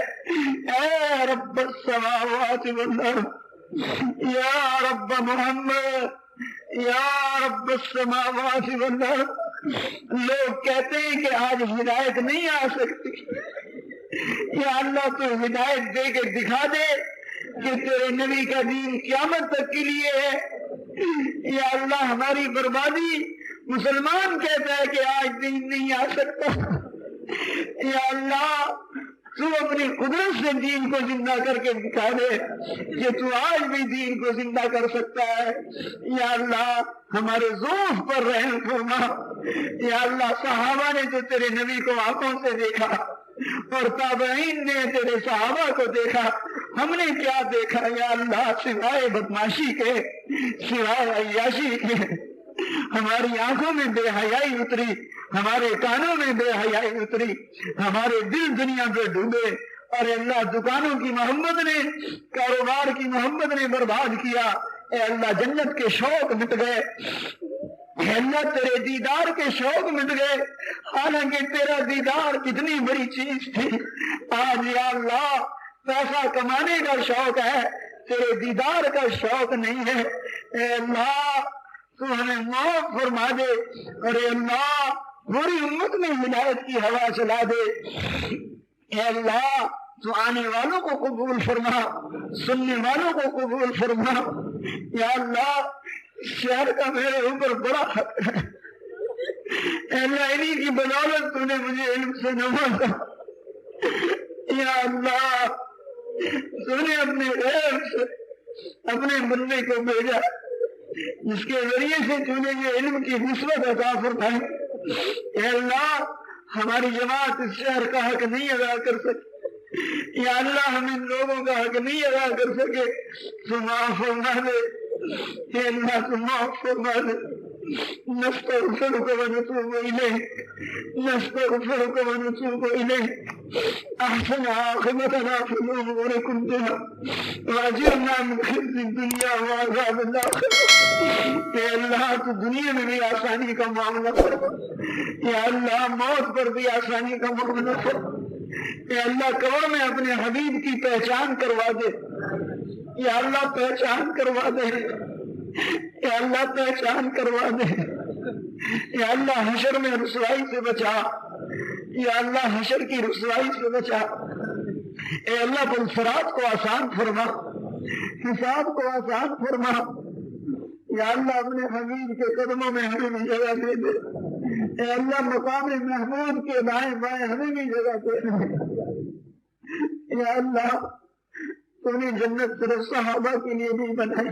اے رب السماوات والارض، یا رب محمد، یا رب السماوات والارض، لوگ کہتے ہیں کہ آج ہدایت نہیں آ سکتی، یا اللہ تو ہدایت دے کے دکھا دے کہ تیرے نبی کا دین قیامت تک کے لیے ہے، یا اللہ ہماری بربادی، مسلمان کہتا ہے کہ آج دین نہیں آ سکتا، یا اللہ تو اپنی قدرت سے دین کو زندہ کر کے دکھا دے کہ تو آج بھی دین کو زندہ کر سکتا ہے، یا اللہ ہمارے ضعف پر رحم فرما، یا اللہ صحابہ نے تو تیرے نبی کو آنکھوں سے دیکھا اور تابعین نے تیرے صحابہ کو دیکھا، ہم نے کیا دیکھا یا اللہ سوائے بدماشی کے، سوائے عیاشی کے، ہماری آنکھوں میں بے حیائی اتری، ہمارے کانوں میں بے حیائی اتری، ہمارے دل دنیا پہ ڈوبے، اور اللہ دکانوں کی محبت نے، کاروبار کی محبت نے برباد کیا، اے اللہ جنت کے شوق مٹ گئے، اے اللہ تیرے دیدار کے شوق مٹ گئے، حالانکہ تیرا دیدار کتنی بڑی چیز تھی، آج یا اللہ پیسہ کمانے کا شوق ہے، تیرے دیدار کا شوق نہیں ہے، اے اللہ تو ہمیں معاف فرما دے، اور اے اللہ پوری امت میں ہدایت کی ہوا چلا دے، اے اللہ تو آنے والوں کو قبول فرما، سننے والوں کو قبول فرما، یا اللہ اس شہر کا میرے اوپر بڑا حق ہے، اے اللہ انہی کی بدولت تو نے مجھے علم سے نوازا، یا اللہ تو نے اپنے غیب سے اپنے بندے کو بھیجا جس کے ذریعے سے تو نے یہ علم کی نسبت عطا فرمائی۔ اے اللہ ہماری جماعت اس شہر کا حق نہیں ادا کر سکی، یا اللہ ہم ان لوگوں کا حق نہیں ادا کر سکے، تو معاف فرما دے، اے اللہ تو معاف فرما دے۔ نستغفرك ونتوب إليك، نستغفرك ونتوب إليك، أحسن عاقبتنا في الأمور كلها وأجرنا من خزي الدنيا وعذاب الآخرة۔ اے اللہ تو دنیا میں بھی آسانی کا معاملہ فرما، یا اللہ موت پر بھی آسانی کا معاملہ فرما، اے اللہ قبر میں اپنے حبیب کی پہچان کروا دے، یا اللہ پہچان کروا دے، یا اللہ پہچان کروا دے، یا اللہ حشر میں رسوائی سے بچا، یا اللہ حشر کی رسوائی سے بچا، اے اللہ پل صراط کو آسان فرما، حساب کو آسان فرما، یا اللہ اپنے حبیب کے قدموں میں ہمیں بھی جگہ دے دے، اے اللہ مقام محمود کے دائیں بائیں ہمیں بھی جگہ دے دے، یا اللہ تو نے جنت صرف صحابہ کے لیے بھی بنائی،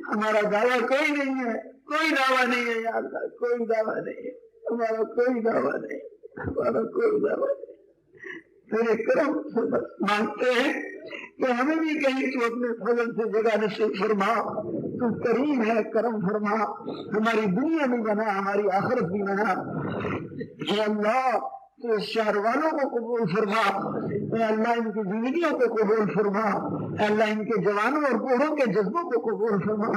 ہمارا دعویٰ کوئی نہیں ہے، کوئی دعویٰ نہیں ہے، یا اللہ کوئی دعویٰ نہیں ہے، ہمارا کوئی دعویٰ نہیں، ہمارا کوئی دعویٰ نہیں، تیرے کرم سے بس مانگتے ہیں کہ ہمیں بھی کہیں تو اپنے فضل سے جگہ نصیب فرما، تو کریم ہے کرم فرما، ہماری دنیا بھی بنا ہماری آخرت بھی بنا، اے اللہ تو اس شہر والوں کو قبول فرما، اے اللہ ان کی زندگیوں کو قبول فرما، اے اللہ ان کے جوانوں اور بوڑھوں کے جذبوں کو قبول فرما،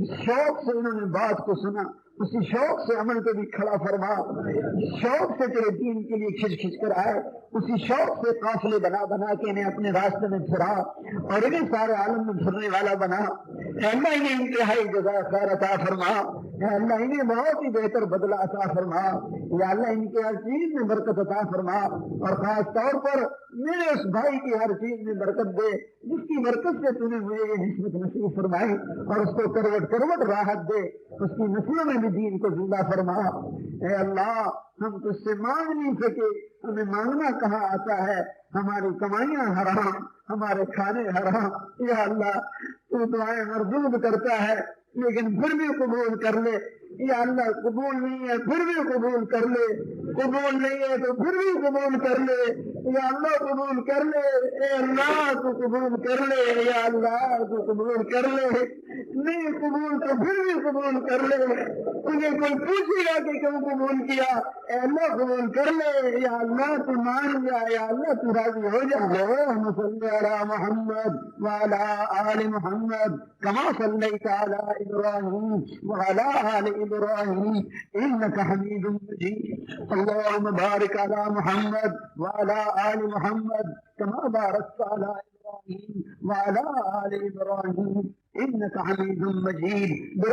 جس شوق سے انہوں نے بات کو سنا اسی شوق سے عمل کو بھی کھڑا فرما، جس شوق سے تیرے دین کے لیے کھچ کھچ کر آئے اسی شوق سے قافلے بنا بنا کے انہیں اپنے راستے میں پھرا اور انہیں سارے عالم میں پھرنے والا بنا، اے اللہ انہیں انتہائی جزائے خیر عطا فرما، اے اللہ انہیں بہت ہی بہتر بدلہ عطا فرما، یا اللہ ان کے ہر چیز میں برکت عطا فرما، اور خاص طور پر میرے اس بھائی کی ہر چیز میں برکت دے جس کی برکت سے تو نے مجھے یہ نسبت نصیب فرمائی، اور اس کو کروٹ کروٹ راحت دے، اس کی نسلوں میں بھی دین کو زندہ فرما۔ اے اللہ ہم تجھ سے مانگ نہیں سکے، ہمیں مانگنا کہاں آتا ہے، ہماری کمائیاں حرام، ہمارے کھانے حرام، یا اللہ تو دعائیں مردود کرتا ہے لیکن پھر بھی قبول کر لے، یا اللہ قبول نہیں ہے پھر بھی قبول کر لے، قبول نہیں ہے تو پھر بھی قبول کر لے، یا اللہ قبول کر لے، اے اللہ تو قبول کر لے، یا اللہ تو قبول کر لے، نہیں قبول تو پھر بھی قبول کر لے، تجھے کوئی پوچھے گا کہ کیوں قبول کیا، اے اللہ قبول کر لے، یا اللہ تو مان جا، یا اللہ تو راضی ہو جا۔ اللہم صلی علی محمد وعلی آل محمد کما صلیت علی ابراہیم وعلی آل ابراہیم انک حمید مجید، اللہم بارک علی محمد وعلی آل محمد کما بارکت علی ابراہیم وعلی آل ابراہیم انک حمید مجید۔